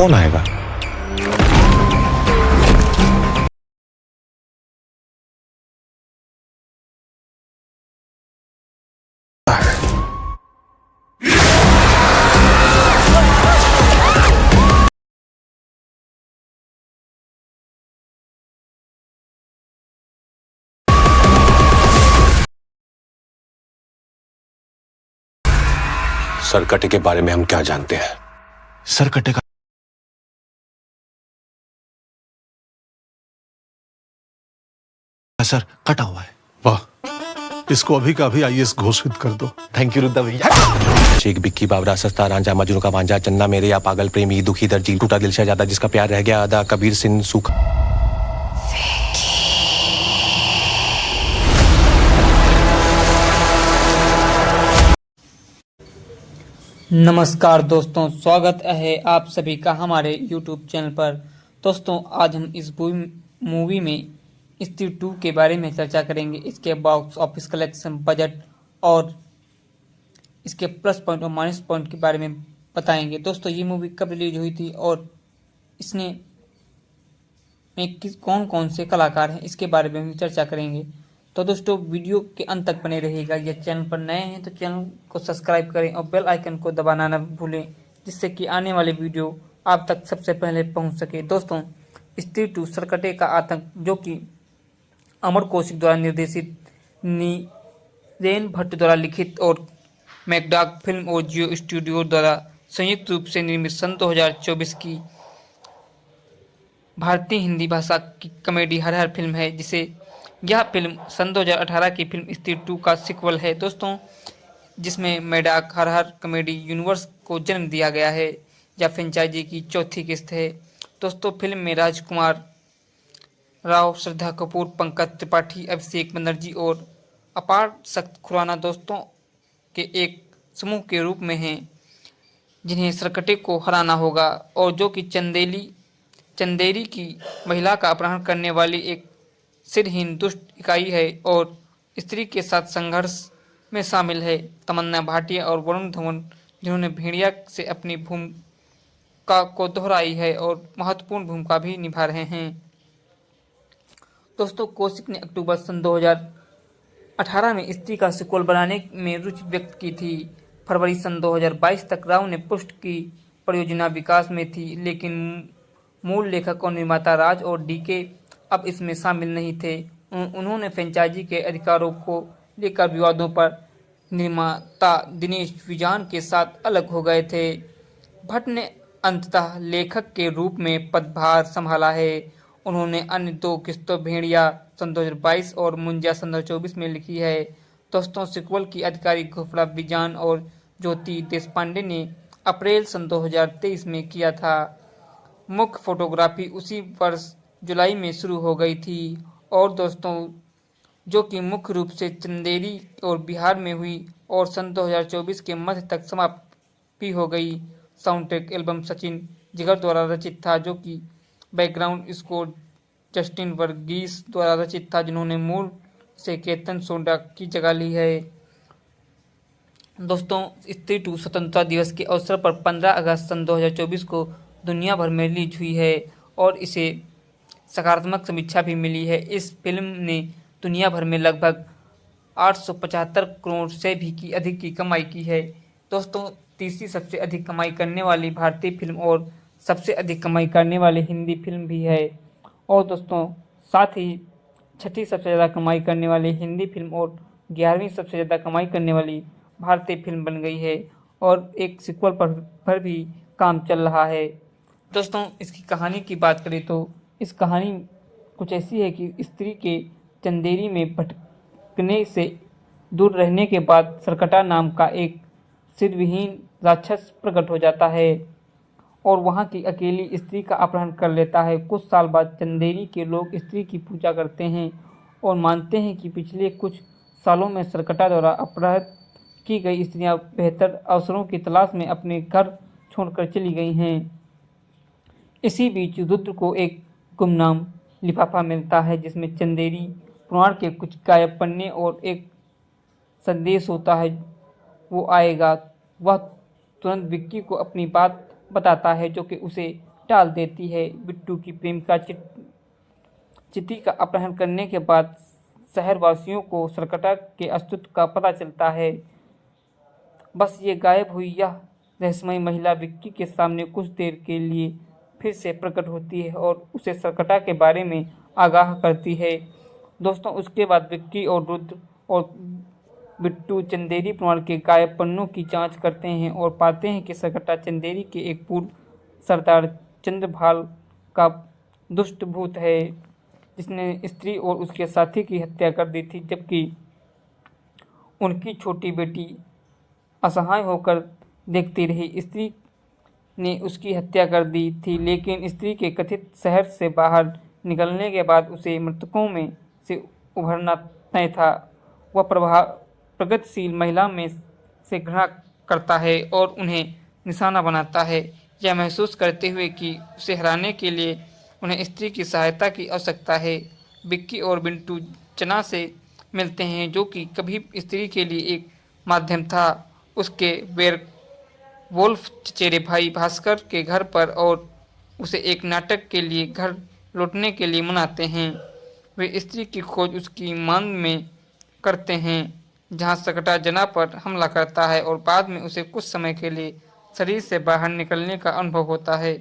कौन आएगा? सरकटे के बारे में हम क्या जानते हैं? सरकटे का सर कटा हुआ है। वाह, इसको अभी का अभी आईएएस घोषित कर दो। थैंक यू रुद्दा भैया। शेख बिक्की बाबरा सस्ता रांझा मजनू का भांजा चन्ना मेरे या पागल प्रेमी दुखी दर्जी टूटा दिल शहजादा जिसका प्यार रह गया आधा कबीर सिंह सूखा। नमस्कार दोस्तों, स्वागत है आप सभी का हमारे YouTube चैनल पर। दोस्तों, आज हम इस मूवी में स्त्री 2 के बारे में चर्चा करेंगे। इसके बॉक्स ऑफिस कलेक्शन, बजट और इसके प्लस पॉइंट और माइनस पॉइंट के बारे में बताएंगे। दोस्तों, ये मूवी कब रिलीज हुई थी और इसने में कौन कौन से कलाकार हैं, इसके बारे में भी चर्चा करेंगे। तो दोस्तों, वीडियो के अंत तक बने रहिएगा। यह चैनल पर नए हैं तो चैनल को सब्सक्राइब करें और बेल आइकन को दबाना न भूलें, जिससे कि आने वाले वीडियो आप तक सबसे पहले पहुंच सके। दोस्तों, स्त्री 2 सरकटे का आतंक, जो कि अमर कौशिक द्वारा निर्देशित, नीरेन भट्ट द्वारा लिखित और मैकडाक फिल्म और जियो स्टूडियो द्वारा संयुक्त रूप से निर्मित सन 2024 की भारतीय हिंदी भाषा की कॉमेडी हर फिल्म है, जिसे यह फिल्म सन 2018 की फिल्म स्त्री 2 का सीक्वल है। दोस्तों, जिसमें मैकडाक हर कॉमेडी यूनिवर्स को जन्म दिया गया है। यह फ्रेंचाइजी की चौथी किस्त है। दोस्तों, फिल्म में राजकुमार राव, श्रद्धा कपूर, पंकज त्रिपाठी, अभिषेक बनर्जी और अपार शक्ति खुराना दोस्तों के एक समूह के रूप में हैं, जिन्हें सरकटे को हराना होगा और जो कि चंदेरी की महिला का अपहरण करने वाली एक सिरहीन दुष्ट इकाई है और स्त्री के साथ संघर्ष में शामिल है। तमन्ना भाटिया और वरुण धवन, जिन्होंने भेड़िया से अपनी भूमिका को दोहराई है और महत्वपूर्ण भूमिका भी निभा रहे हैं। दोस्तों, कौशिक ने अक्टूबर सन 2018 में स्त्री का सीक्वल बनाने में रुचि व्यक्त की थी। फरवरी सन 2022 तक राव ने पुष्ट की परियोजना विकास में थी, लेकिन मूल लेखक और निर्माता राज और डीके अब इसमें शामिल नहीं थे। उन्होंने फ्रेंचाइजी के अधिकारों को लेकर विवादों पर निर्माता दिनेश विजान के साथ अलग हो गए थे। भट्ट ने अंततः लेखक के रूप में पदभार संभाला है। उन्होंने अन्य 2 किस्तों भेड़िया सन 2022 और मुंजिया सन 2024 में लिखी है। दोस्तों, सीक्वल की आधिकारिक घोषणा विजान और ज्योति देशपांडे ने अप्रैल सन 2023 में किया था। मुख्य फोटोग्राफी उसी वर्ष जुलाई में शुरू हो गई थी और दोस्तों, जो कि मुख्य रूप से चंदेरी और बिहार में हुई और सन 2024 के मध्य तक समाप्त भी हो गई। Sound track album Sachin Jigar द्वारा रचित था, जो कि बैकग्राउंड स्कोर जस्टिन वर्गीस द्वारा रचित था, जिन्होंने मूल से केतन सोडा की जगह ली है। दोस्तों, स्त्री 2 स्वतंत्रता दिवस के अवसर पर 15 अगस्त सन 2024 को दुनिया भर में रिलीज हुई है और इसे सकारात्मक समीक्षा भी मिली है। इस फिल्म ने दुनिया भर में लगभग 875 करोड़ से भी अधिक की कमाई की है। दोस्तों, तीसरी सबसे अधिक कमाई करने वाली भारतीय फिल्म और सबसे अधिक कमाई करने वाली हिंदी फिल्म भी है। और दोस्तों, साथ ही छठी सबसे ज़्यादा कमाई करने वाली हिंदी फिल्म और 11वीं सबसे ज़्यादा कमाई करने वाली भारतीय फिल्म बन गई है और एक सीक्वल पर भी काम चल रहा है। दोस्तों, इसकी कहानी की बात करें तो इस कहानी कुछ ऐसी है कि स्त्री के चंदेरी में भटकने से दूर रहने के बाद सरकटा नाम का एक सिरविहीन राक्षस प्रकट हो जाता है और वहां की अकेली स्त्री का अपहरण कर लेता है। कुछ साल बाद चंदेरी के लोग स्त्री की पूजा करते हैं और मानते हैं कि पिछले कुछ सालों में सरकटा द्वारा अपहृत की गई स्त्रियां बेहतर अवसरों की तलाश में अपने घर छोड़कर चली गई हैं। इसी बीच रुद्र को एक गुमनाम लिफाफा मिलता है, जिसमें चंदेरी पुराण के कुछ गायब पन्ने और एक संदेश होता है। वो आएगा। वह तुरंत विक्की को अपनी बात बताता है, जो कि उसे टाल देती है। बिट्टू की प्रेमिका चिति का अपहरण करने के बाद शहरवासियों को सरकटा के अस्तित्व का पता चलता है। बस ये गायब हुई यह रहस्यमयी महिला विक्की के सामने कुछ देर के लिए फिर से प्रकट होती है और उसे सरकटा के बारे में आगाह करती है। दोस्तों, उसके बाद विक्की और रुद्र और बिट्टू चंदेरी परिवार के गायब पन्नों की जांच करते हैं और पाते हैं कि सरकटा चंदेरी के एक पूर्व सरदार चंद्रभाल का दुष्ट भूत है, जिसने स्त्री और उसके साथी की हत्या कर दी थी, जबकि उनकी छोटी बेटी असहाय होकर देखती रही। स्त्री ने उसकी हत्या कर दी थी, लेकिन स्त्री के कथित शहर से बाहर निकलने के बाद उसे मृतकों में से उभरना तय था। वह प्रगतिशील महिला में से घृणा करता है और उन्हें निशाना बनाता है, यह महसूस करते हुए कि उसे हराने के लिए उन्हें स्त्री की सहायता की आवश्यकता है। बिक्की और बिट्टू चना से मिलते हैं, जो कि कभी स्त्री के लिए एक माध्यम था, उसके वेयरवुल्फ चचेरे भाई भास्कर के घर पर, और उसे एक नाटक के लिए घर लौटने के लिए मनाते हैं। वे स्त्री की खोज उसकी मांग में करते हैं, जहां सकटा जना पर हमला करता है और बाद में उसे कुछ समय के लिए शरीर से बाहर निकलने का अनुभव होता है।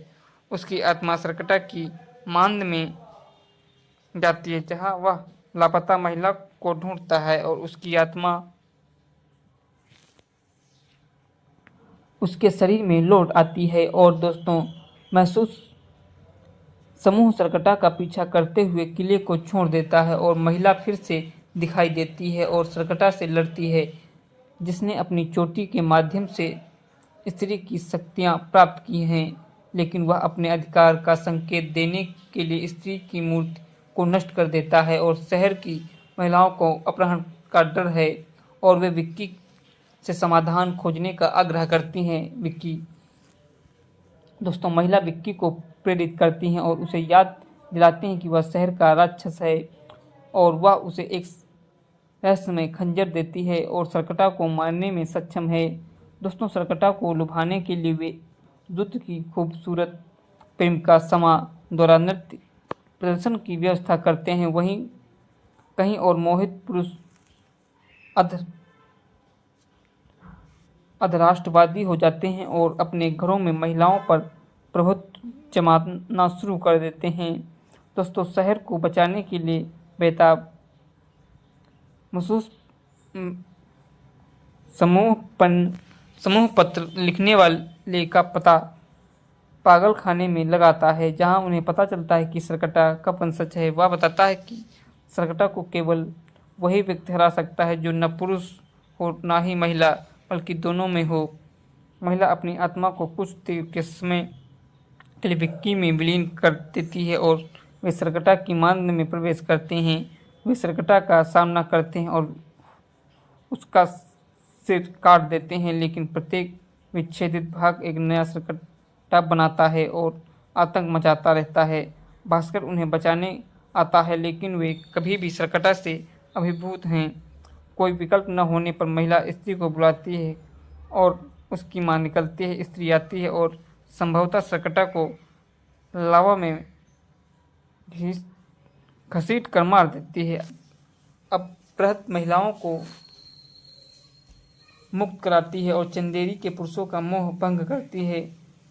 उसकी आत्मा सकटा की मांद में जाती है, जहां वह लापता महिला को ढूंढता है और उसकी आत्मा उसके शरीर में लौट आती है। और दोस्तों, महसूस समूह सरकटा का पीछा करते हुए किले को छोड़ देता है और महिला फिर से दिखाई देती है और सरकटा से लड़ती है, जिसने अपनी चोटी के माध्यम से स्त्री की शक्तियां प्राप्त की हैं, लेकिन वह अपने अधिकार का संकेत देने के लिए स्त्री की मूर्ति को नष्ट कर देता है और शहर की महिलाओं को अपहरण का डर है और वे विक्की से समाधान खोजने का आग्रह करती हैं। विक्की दोस्तों, महिला विक्की को प्रेरित करती हैं और उसे याद दिलाते हैं कि वह शहर का राक्षस है और वह उसे एक रहस्यमय खंजर देती है और सरकटा को मारने में सक्षम है। दोस्तों, सरकटा को लुभाने के लिए वे रुद्र की खूबसूरत प्रेमिका समा द्वारा नृत्य प्रदर्शन की व्यवस्था करते हैं। वहीं कहीं और मोहित पुरुष अधराष्ट्रवादी हो जाते हैं और अपने घरों में महिलाओं पर प्रभुत्व जमाना शुरू कर देते हैं। दोस्तों, शहर को बचाने के लिए बेताब महसूस समूह पत्र लिखने वाले का पता पागल खाने में लगाता है, जहां उन्हें पता चलता है कि सरकटा का वंशज है। वह बताता है कि सरकटा को केवल वही व्यक्ति हरा सकता है जो न पुरुष हो न ही महिला, बल्कि दोनों में हो। महिला अपनी आत्मा को कुछ देर के समय के लिए विक्की में विलीन कर देती है और वे सरकटा की मांद में प्रवेश करते हैं। वे सरकटा का सामना करते हैं और उसका सिर काट देते हैं, लेकिन प्रत्येक विच्छेदित भाग एक नया सरकटा बनाता है और आतंक मचाता रहता है। भास्कर उन्हें बचाने आता है, लेकिन वे कभी भी सरकटा से अभिभूत हैं। कोई विकल्प न होने पर महिला स्त्री को बुलाती है और उसकी मां निकलती है। स्त्री आती है और संभवतः सरकटा को लावा में घसीट कर मार देती है। अब प्रहत महिलाओं को मुक्त कराती है और चंदेरी के पुरुषों का मोह भंग करती है।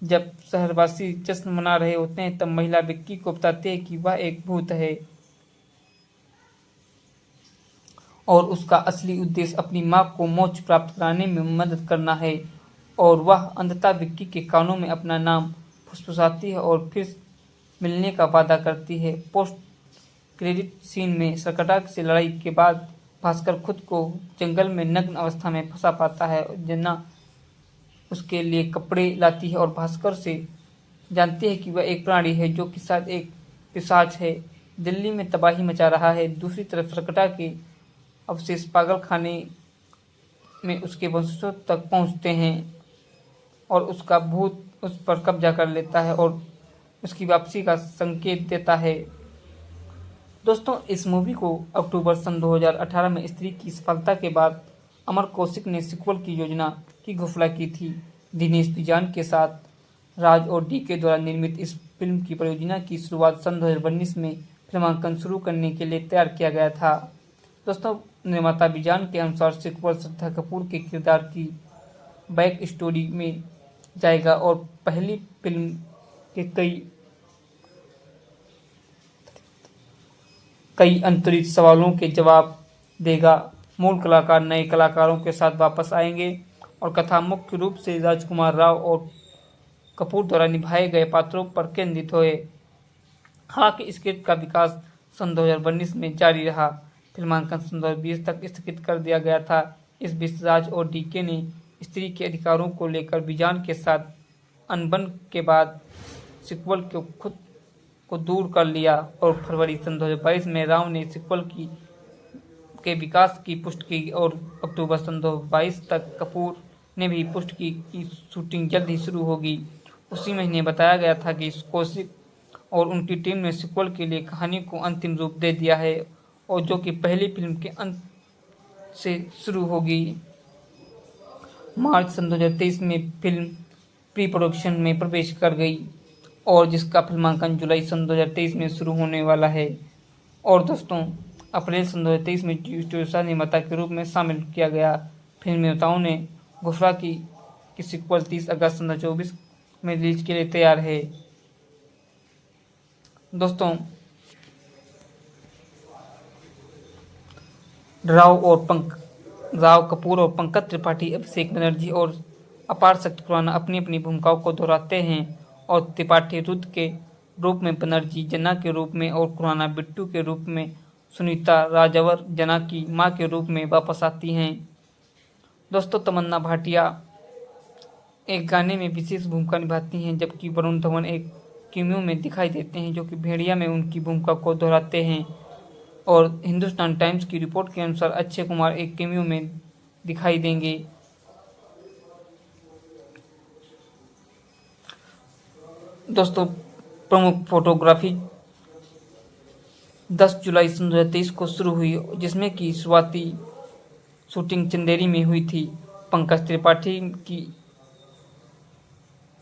जब शहरवासी जश्न मना रहे होते हैं, तब महिला विक्की को बताती है कि वह एक भूत है और उसका असली उद्देश्य अपनी मां को मोक्ष प्राप्त कराने में मदद करना है। और वह अंततः विक्की के कानों में अपना नाम फुसफुसाती है और फिर मिलने का वादा करती है। पोस्ट क्रेडिट सीन में सरकटा से लड़ाई के बाद भास्कर खुद को जंगल में नग्न अवस्था में फंसा पाता है। जना उसके लिए कपड़े लाती है और भास्कर से जानती है कि वह एक प्राणी है जो कि साथ एक पिशाच है, दिल्ली में तबाही मचा रहा है। दूसरी तरफ सरकटा के अवशेष पागल खाने में उसके वंशजों तक पहुंचते हैं और उसका भूत उस पर कब्जा कर लेता है और उसकी वापसी का संकेत देता है। दोस्तों, इस मूवी को अक्टूबर सन 2018 में स्त्री की सफलता के बाद अमर कौशिक ने सीक्वल की योजना की घोषणा की थी। दिनेश तिजान के साथ राज और डीके द्वारा निर्मित इस फिल्म की परियोजना की शुरुआत सन 2019 में फिल्मांकन शुरू करने के लिए तैयार किया गया था। दोस्तों, निर्माता विजान के अनुसार सिक्वल श्रद्धा कपूर के किरदार की बैक स्टोरी में जाएगा और पहली फिल्म के कई अंतरिक्ष सवालों के जवाब देगा। मूल कलाकार नए कलाकारों के साथ वापस आएंगे और कथा मुख्य रूप से राजकुमार राव और कपूर द्वारा निभाए गए पात्रों पर केंद्रित हुए। हालांकि स्क्रिप्ट का विकास सन 2019 में जारी रहा। फिल्मांकन सन 2020 तक स्थगित कर दिया गया था। इस बीच राज और डीके ने स्त्री के अधिकारों को लेकर विजान के साथ अनबन के बाद सिक्वल को खुद को दूर कर लिया और फरवरी सन 2022 में राव ने सिक्वल के विकास की पुष्टि की और अक्टूबर सन 2022 तक कपूर ने भी पुष्टि की कि शूटिंग जल्द ही शुरू होगी। उसी महीने बताया गया था कि कौशिक और उनकी टीम ने सिक्वल के लिए कहानी को अंतिम रूप दे दिया है और जो कि पहली फिल्म के अंत से शुरू होगी। मार्च सन 2023 में फिल्म प्री प्रोडक्शन में प्रवेश कर गई और जिसका फिल्मांकन जुलाई सन 2023 में शुरू होने वाला है। और दोस्तों, अप्रैल सन 2023 में स्टूडियो निर्माता के रूप में शामिल किया गया। फिल्म निर्माताओं ने घोषणा की कि सिक्वल 30 अगस्त सन 2024 में रिलीज के लिए तैयार है। दोस्तों, राव कपूर और पंकज त्रिपाठी, अभिषेक बनर्जी और अपार शक्ति खुराना अपनी अपनी भूमिकाओं को दोहराते हैं और त्रिपाठी रुद्र के रूप में, बनर्जी जना के रूप में और खुराना बिट्टू के रूप में, सुनीता राजवर जना की मां के रूप में वापस आती हैं। दोस्तों, तमन्ना भाटिया एक गाने में विशेष भूमिका निभाती हैं जबकि वरुण धवन एक कैमियो में दिखाई देते हैं जो कि भेड़िया में उनकी भूमिका को दोहराते हैं। और हिंदुस्तान टाइम्स की रिपोर्ट के अनुसार अक्षय कुमार एक कैमियो में दिखाई देंगे। दोस्तों, प्रमुख फोटोग्राफी 10 जुलाई सन 2023 को शुरू हुई जिसमें कि शुरुआती शूटिंग चंदेरी में हुई थी। पंकज त्रिपाठी की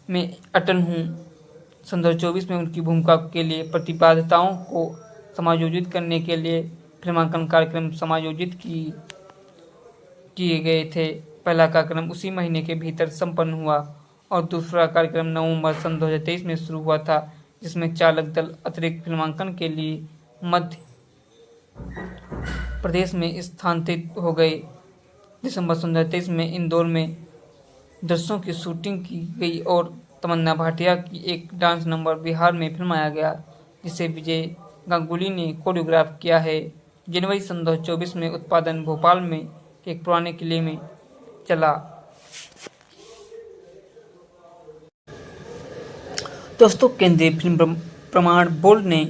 मैं अटल हूँ सन 2024 में उनकी भूमिका के लिए प्रतिबद्धताओं को समायोजित करने के लिए फिल्मांकन कार्यक्रम समायोजित किए गए थे। पहला कार्यक्रम उसी महीने के भीतर संपन्न हुआ और दूसरा कार्यक्रम नवंबर सन 2023 में शुरू हुआ था जिसमें चालक दल अतिरिक्त फिल्मांकन के लिए मध्य प्रदेश में स्थानांतरित हो गए। दिसंबर सन 2023 में इंदौर में दृश्यों की शूटिंग की गई और तमन्ना भाटिया की एक डांस नंबर बिहार में फिल्माया गया जिसे विजय गांगुली ने कोरियोग्राफ किया है। जनवरी सन 2024 में उत्पादन भोपाल में के एक पुराने किले में चला। दोस्तों, केंद्रीय फिल्म प्रमाण बोर्ड ने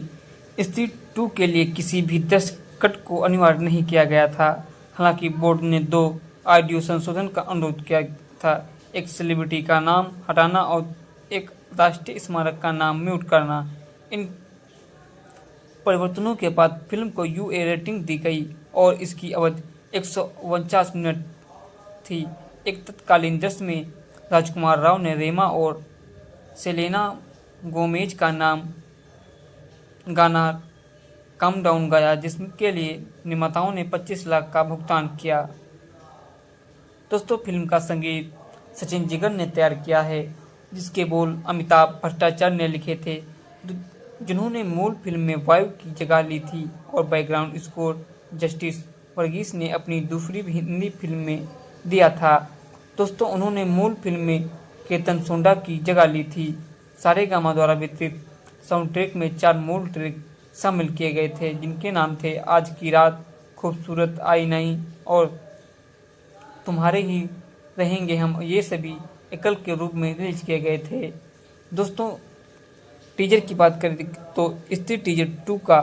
स्त्री 2 के लिए किसी भी दृश्य कट को अनिवार्य नहीं किया गया था। हालांकि बोर्ड ने 2 ऑडियो संशोधन का अनुरोध किया था, एक सेलिब्रिटी का नाम हटाना और एक राष्ट्रीय स्मारक का नाम म्यूट करना। इन परिवर्तनों के बाद फिल्म को UA रेटिंग दी गई और इसकी अवधि 149 मिनट थी। एक तत्कालीन दृश्य में राजकुमार राव ने रेमा और सेलेना गोमेज का नाम गाना कम डाउन गाया जिसके लिए निर्माताओं ने 25 लाख का भुगतान किया। दोस्तों, फिल्म का संगीत सचिन जिगर ने तैयार किया है जिसके बोल अमिताभ भट्टाचार्य ने लिखे थे जिन्होंने मूल फिल्म में वायु की जगह ली थी और बैकग्राउंड स्कोर जस्टिस वर्गीस ने अपनी दूसरी हिंदी फिल्म में दिया था। दोस्तों, उन्होंने मूल फिल्म में केतन सोंडा की जगह ली थी। सारेगामा द्वारा वितरित साउंड ट्रैक में 4 मूल ट्रैक शामिल किए गए थे जिनके नाम थे आज की रात, खूबसूरत आई नहीं और तुम्हारे ही रहेंगे हम। ये सभी एकल के रूप में रिलीज किए गए थे। दोस्तों, टीजर की बात करें तो स्त्री टीजर 2 का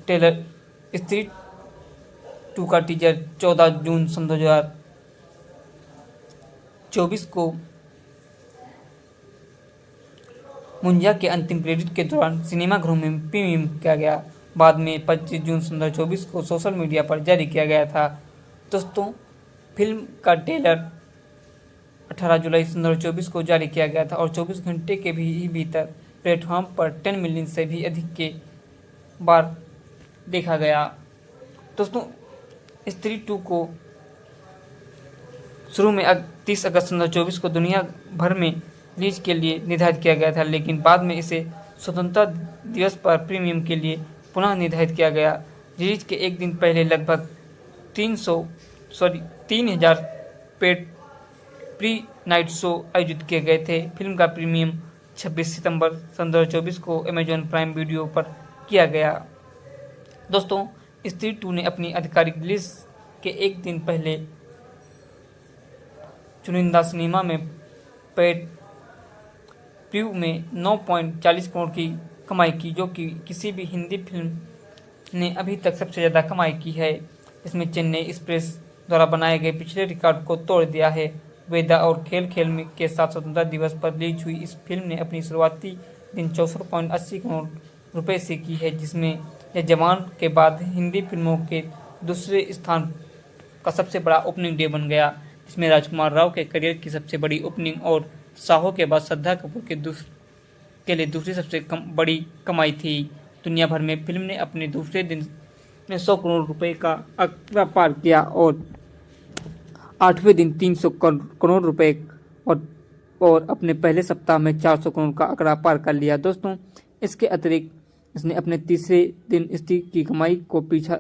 ट्रेलर स्त्री 2 का टीजर 14 जून सन 2024 को मुंजा के अंतिम क्रेडिट के दौरान सिनेमाघरों में प्रीमियम किया गया। बाद में 25 जून सन 2024 को सोशल मीडिया पर जारी किया गया था। दोस्तों, फिल्म का ट्रेलर 18 जुलाई सन 2024 को जारी किया गया था और 24 घंटे के भी भीतर प्लेटफॉर्म पर 10 मिलियन से भी अधिक के बार देखा गया। दोस्तों, स्त्री 2 को शुरू में 30 अगस्त 2024 को दुनिया भर में रिलीज के लिए निर्धारित किया गया था, लेकिन बाद में इसे स्वतंत्रता दिवस पर प्रीमियम के लिए पुनः निर्धारित किया गया। रिलीज के एक दिन पहले लगभग 3000 पेड प्री नाइट शो आयोजित किए गए थे। फिल्म का प्रीमियम 26 सितंबर सन 2024 को अमेजॉन प्राइम वीडियो पर किया गया। दोस्तों, स्त्री 2 ने अपनी आधिकारिक रिलीज के एक दिन पहले चुनिंदा सिनेमा में पेड प्रीव्यू में 9.40 करोड़ की कमाई की, जो कि किसी भी हिंदी फिल्म ने अभी तक सबसे ज़्यादा कमाई की है। इसमें चेन्नई एक्सप्रेस द्वारा बनाए गए पिछले रिकॉर्ड को तोड़ दिया है। वेदा और खेल में के साथ स्वतंत्रता दिवस पर रिलीज हुई इस फिल्म ने अपनी शुरुआती दिन 64.80 करोड़ रुपए से की है, जिसमें यह जवान के बाद हिंदी फिल्मों के दूसरे स्थान का सबसे बड़ा ओपनिंग डे बन गया, जिसमें राजकुमार राव के करियर की सबसे बड़ी ओपनिंग और साहो के बाद श्रद्धा कपूर के लिए दूसरी सबसे बड़ी कमाई थी। दुनिया भर में फिल्म ने अपने दूसरे दिन में 100 करोड़ रुपए का आंकड़ा पार किया और 8वें दिन 300 करोड़ रुपए और अपने पहले सप्ताह में 400 करोड़ का आंकड़ा पार कर लिया। दोस्तों, इसके अतिरिक्त इसने अपने तीसरे दिन स्त्री की कमाई को पीछा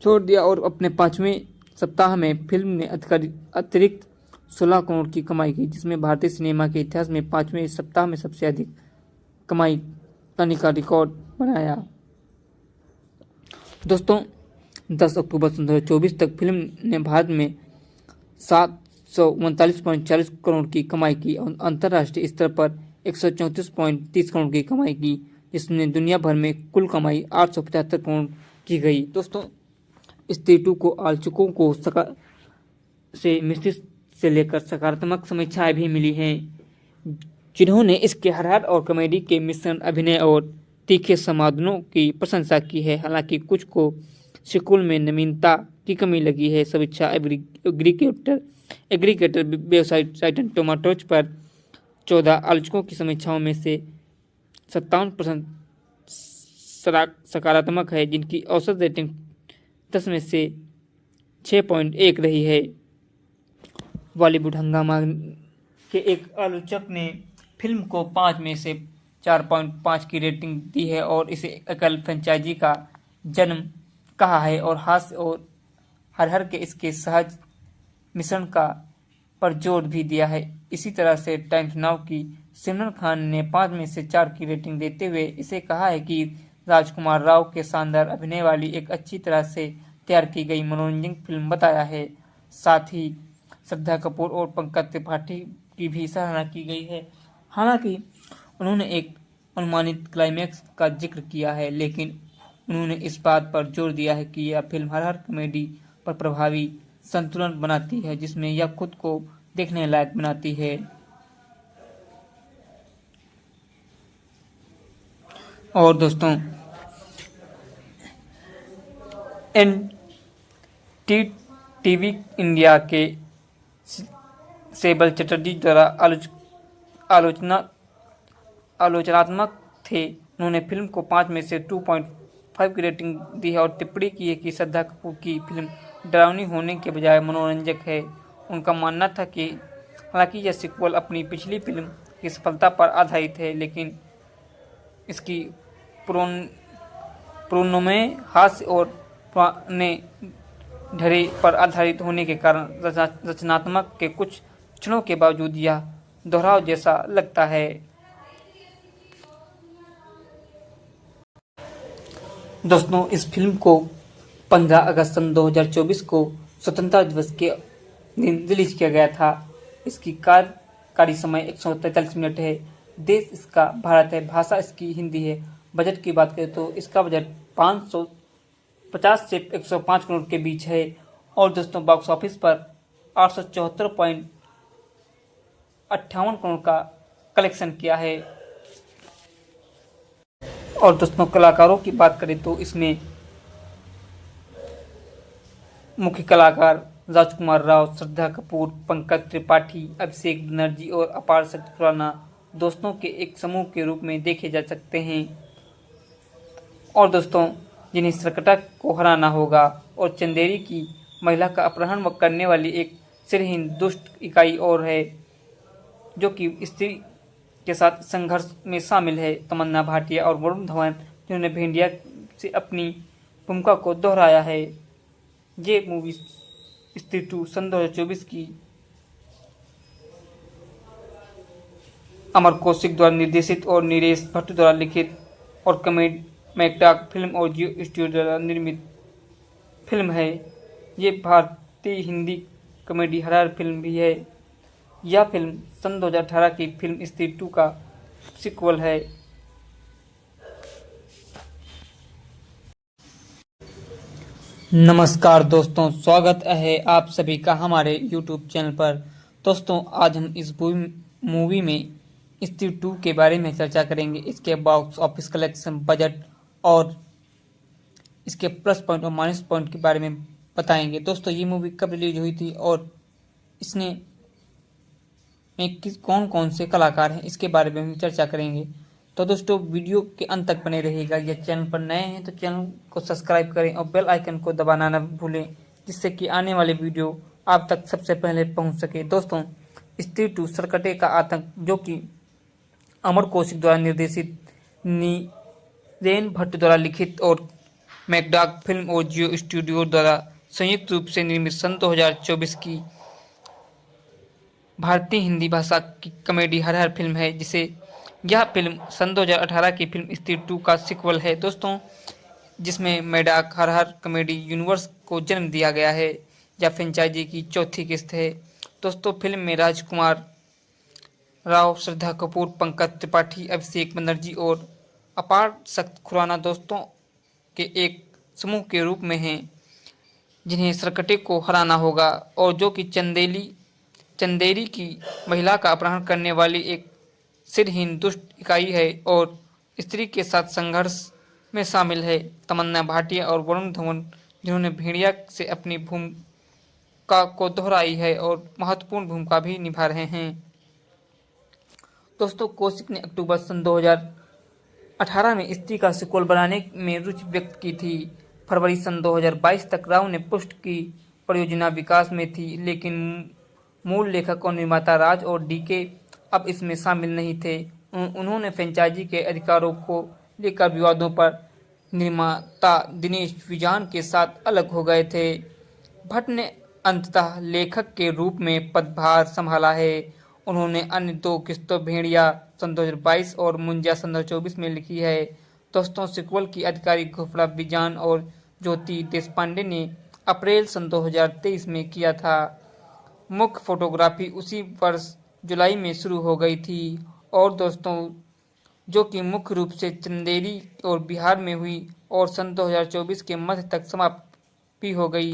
छोड़ दिया और अपने 5वें सप्ताह में फिल्म ने अतिरिक्त 16 करोड़ की कमाई की, जिसमें भारतीय सिनेमा के इतिहास में 5वें सप्ताह में सबसे अधिक कमाई करने का रिकॉर्ड बनाया। दोस्तों, 10 अक्टूबर 2024 तक फिल्म ने भारत में 739.40 करोड़ की कमाई की और अंतर्राष्ट्रीय स्तर पर 134.30 करोड़ की कमाई की, जिसमें दुनिया भर में कुल कमाई 875 करोड़ की गई। दोस्तों, स्त्री 2 को आलोचकों को से मिश्रित से लेकर सकारात्मक समीक्षाएं भी मिली हैं, जिन्होंने इसके हरहर और कॉमेडी के मिश्रण, अभिनय और तीखे समाधानों की प्रशंसा की है। हालांकि कुछ को सीक्वल में नवीनता की कमी लगी है। समीक्षा एग्रीगेटर वेबसाइट रॉटन टोमेटोज पर 14 आलोचकों की समीक्षाओं में से 57% सकारात्मक है, जिनकी औसत रेटिंग 10 में से 6.1 रही है। बॉलीवुड हंगामा के एक आलोचक ने फिल्म को 5 में से 4.5 की रेटिंग दी है और इसे एकल फ्रेंचाइजी का जन्म कहा है और हास्य और हरहर के इसके सहज मिश्रण का पर जोर भी दिया है। इसी तरह से टाइम्स नाउ की सिमरन खान ने 5 में से 4 की रेटिंग देते हुए इसे कहा है कि राजकुमार राव के शानदार अभिनय वाली एक अच्छी तरह से तैयार की गई मनोरंजक फिल्म बताया है। साथ ही श्रद्धा कपूर और पंकज त्रिपाठी की भी सराहना की गई है। हालांकि उन्होंने एक अनुमानित क्लाइमैक्स का जिक्र किया है, लेकिन उन्होंने इस बात पर जोर दिया है कि यह फिल्म हर कॉमेडी पर प्रभावी संतुलन बनाती है, जिसमें यह खुद को देखने लायक बनाती है। और दोस्तों, NDTV इंडिया के सेबल चटर्जी द्वारा आलोचनात्मक थे। उन्होंने फिल्म को 5 में से 2.5 की रेटिंग दी है और टिप्पणी की है कि श्रद्धा कपूर की फिल्म डरावनी होने के बजाय मनोरंजक है। उनका मानना था कि हालांकि यह सीक्वल अपनी पिछली फिल्म की सफलता पर आधारित है, लेकिन इसकी पुनर्नमे हास्य और पुराने ढरे पर आधारित होने के कारण रचनात्मक के कुछ क्षणों के बावजूद यह दोहराव जैसा लगता है। दोस्तों, इस फिल्म को 15 अगस्त सन 2024 को स्वतंत्रता दिवस के दिन रिलीज किया गया था। इसकी कार्यकारी समय 143 मिनट है। देश इसका भारत है, भाषा इसकी हिंदी है। बजट की बात करें तो इसका बजट 550 से 105 करोड़ के बीच है और दोस्तों बॉक्स ऑफिस पर 874.58 करोड़ का कलेक्शन किया है। और दोस्तों कलाकारों की बात करें तो इसमें मुख्य कलाकार राजकुमार राव, श्रद्धा कपूर, पंकज त्रिपाठी, अभिषेक बनर्जी और अपार शक्ति खुराना दोस्तों के एक समूह के रूप में देखे जा सकते हैं। और दोस्तों, जिन्हें सरकटा को हराना होगा और चंदेरी की महिला का अपहरण करने वाली एक सिरहीन दुष्ट इकाई और है, जो कि स्त्री के साथ संघर्ष में शामिल है, तमन्ना भाटिया और वरुण धवन, जिन्होंने भेंडिया से अपनी भूमिका को दोहराया है। ये मूवी स्त्री 2 सन 2024 की अमर कौशिक द्वारा निर्देशित और नीरेश भट्ट द्वारा लिखित और कमेडी मैकडाक फिल्म और जियो स्टूडियो द्वारा निर्मित फिल्म है। ये भारतीय हिंदी कॉमेडी हॉरर फिल्म भी है। यह फिल्म सन 2018 की फिल्म स्त्री 2 का सीक्वल है। नमस्कार दोस्तों, स्वागत है आप सभी का हमारे YouTube चैनल पर। दोस्तों, आज हम इस मूवी में स्त्री 2 के बारे में चर्चा करेंगे, इसके बॉक्स ऑफिस कलेक्शन, बजट और इसके प्लस पॉइंट और माइनस पॉइंट के बारे में बताएंगे। दोस्तों, ये मूवी कब रिलीज हुई थी और इसने में कौन कौन से कलाकार हैं, इसके बारे में हम चर्चा करेंगे। तो दोस्तों, वीडियो के अंत तक बने रहिएगा। यह चैनल पर नए हैं तो चैनल को सब्सक्राइब करें और बेल आइकन को दबाना न भूलें, जिससे कि आने वाले वीडियो आप तक सबसे पहले पहुंच सके। दोस्तों, स्त्री 2 सरकटे का आतंक, जो कि अमर कौशिक द्वारा निर्देशित, नीरेन भट्ट द्वारा लिखित और मैकडाक फिल्म और जियो स्टूडियो द्वारा संयुक्त रूप से निर्मित सन 2024 की भारतीय हिंदी भाषा की कॉमेडी हॉरर फिल्म है, जिसे यह फिल्म सन 2018 की फिल्म स्त्री 2 का सीक्वल है। दोस्तों, जिसमें मैकडाक हॉरर कॉमेडी यूनिवर्स को जन्म दिया गया है। यह फ्रेंचाइजी की चौथी किस्त है। दोस्तों, फिल्म में राजकुमार राव, श्रद्धा कपूर, पंकज त्रिपाठी, अभिषेक बनर्जी और अपार शक्ति खुराना दोस्तों के एक समूह के रूप में हैं, जिन्हें सरकटे को हराना होगा और जो कि चंदेरी की महिला का अपहरण करने वाली एक सिरहीन दुष्ट इकाई है और स्त्री के साथ संघर्ष में शामिल है, तमन्ना भाटिया और वरुण धवन, जिन्होंने भेड़िया से अपनी भूमिका को दोहराई है और महत्वपूर्ण भूमिका भी निभा रहे हैं। दोस्तों, कौशिक ने अक्टूबर सन 2018 में स्त्री का सीक्वल बनाने में रुचि व्यक्त की थी। फरवरी सन 2022 तक राव ने पुष्ट की परियोजना विकास में थी, लेकिन मूल लेखक और निर्माता राज और डीके अब इसमें शामिल नहीं थे। उन्होंने फ्रेंचाइजी के अधिकारों को लेकर विवादों पर निर्माता दिनेश विजान के साथ अलग हो गए थे। भट्ट ने अंततः लेखक के रूप में पदभार संभाला है। उन्होंने अन्य 2 किस्तों भेड़िया सन 2022 और मुंजा सन 2024 में लिखी है। दोस्तों, सीक्वल की आधिकारिक घोषणा विजान और ज्योति देशपांडे ने अप्रैल सन 2023 में किया था। मुख्य फोटोग्राफी उसी वर्ष जुलाई में शुरू हो गई थी और दोस्तों, जो कि मुख्य रूप से चंदेरी और बिहार में हुई और सन 2024 के मध्य तक समाप्त भी हो गई।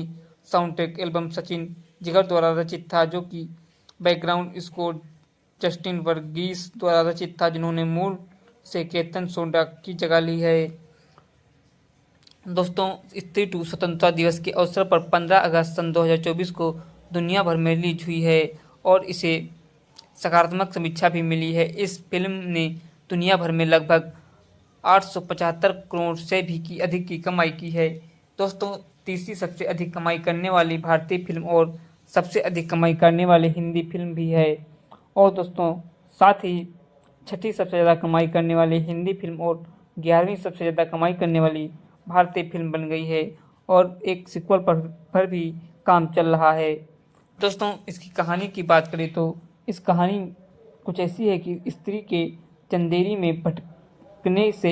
Sound track album Sachin Jigar द्वारा रचित था, जो कि बैकग्राउंड स्कोर जस्टिन वर्गीस द्वारा रचित था, जिन्होंने मूल से केतन सोंडा की जगह ली है। दोस्तों, स्त्री 2 स्वतंत्रता दिवस के अवसर पर 15 अगस्त सन 2024 को दुनिया भर में रिलीज हुई है और इसे सकारात्मक समीक्षा भी मिली है। इस फिल्म ने दुनिया भर में लगभग 875 करोड़ से भी अधिक की कमाई की है। दोस्तों, तीसरी सबसे अधिक कमाई करने वाली भारतीय फिल्म और सबसे अधिक कमाई करने वाली हिंदी फिल्म भी है। और दोस्तों, साथ ही छठी सबसे ज़्यादा कमाई करने वाली हिंदी फिल्म और 11वीं सबसे ज़्यादा कमाई करने वाली भारतीय फिल्म बन गई है और एक सीक्वल पर भी काम चल रहा है। दोस्तों, इसकी कहानी की बात करें तो इस कहानी कुछ ऐसी है कि स्त्री के चंदेरी में भटकने से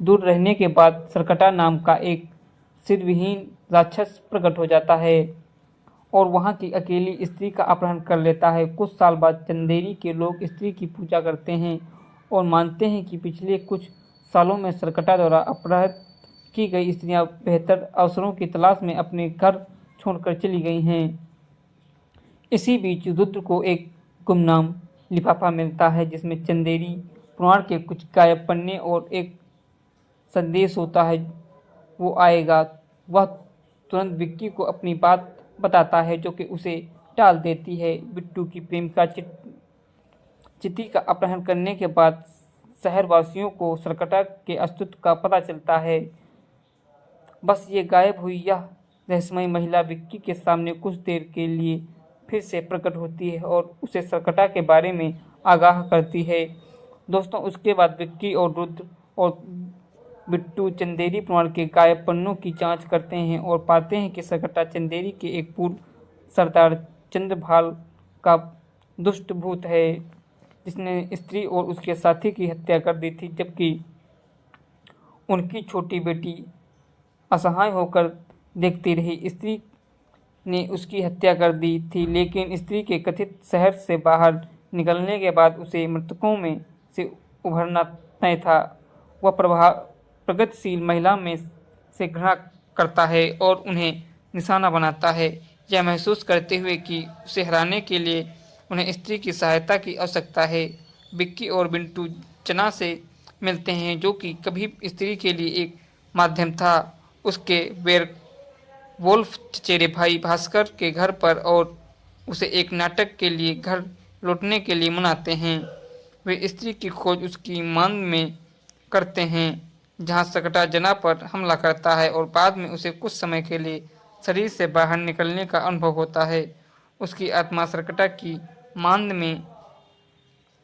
दूर रहने के बाद सरकटा नाम का एक सिरविहीन राक्षस प्रकट हो जाता है और वहाँ की अकेली स्त्री का अपहरण कर लेता है। कुछ साल बाद चंदेरी के लोग स्त्री की पूजा करते हैं और मानते हैं कि पिछले कुछ सालों में सरकटा द्वारा अपहृत की गई स्त्रियां बेहतर अवसरों की तलाश में अपने घर छोड़कर चली गई हैं। इसी बीच रुद्र को एक गुमनाम लिफाफा मिलता है, जिसमें चंदेरी पुराण के कुछ गायब पन्ने और एक संदेश होता है। वो आएगा। वह तुरंत विक्की को अपनी बात बताता है जो कि उसे टाल देती है। बिट्टू की प्रेमिका चिति का अपहरण करने के बाद शहरवासियों को सरकटा के अस्तित्व का पता चलता है। बस ये गायब हुई यह रहस्यमयी महिला विक्की के सामने कुछ देर के लिए फिर से प्रकट होती है और उसे सरकटा के बारे में आगाह करती है। दोस्तों, उसके बाद विक्की और रुद्र और बिट्टू चंदेरी परिवार के गायब पन्नों की जांच करते हैं और पाते हैं कि सरकटा चंदेरी के एक पूर्व सरदार चंद्रभाल का दुष्ट भूत है, जिसने स्त्री और उसके साथी की हत्या कर दी थी, जबकि उनकी छोटी बेटी असहाय होकर देखती रही। स्त्री ने उसकी हत्या कर दी थी, लेकिन स्त्री के कथित शहर से बाहर निकलने के बाद उसे मृतकों में से उभरना तय था। वह प्रगतिशील महिला में से घृणा करता है और उन्हें निशाना बनाता है, यह महसूस करते हुए कि उसे हराने के लिए उन्हें स्त्री की सहायता की आवश्यकता है। बिक्की और बिट्टू चना से मिलते हैं, जो कि कभी स्त्री के लिए एक माध्यम था, उसके वेयरवुल्फ चचेरे भाई भास्कर के घर पर, और उसे एक नाटक के लिए घर लौटने के लिए मनाते हैं। वे स्त्री की खोज उसकी मान में करते हैं, जहां सकटा जना पर हमला करता है और बाद में उसे कुछ समय के लिए शरीर से बाहर निकलने का अनुभव होता है। उसकी आत्मा सकटा की मांद में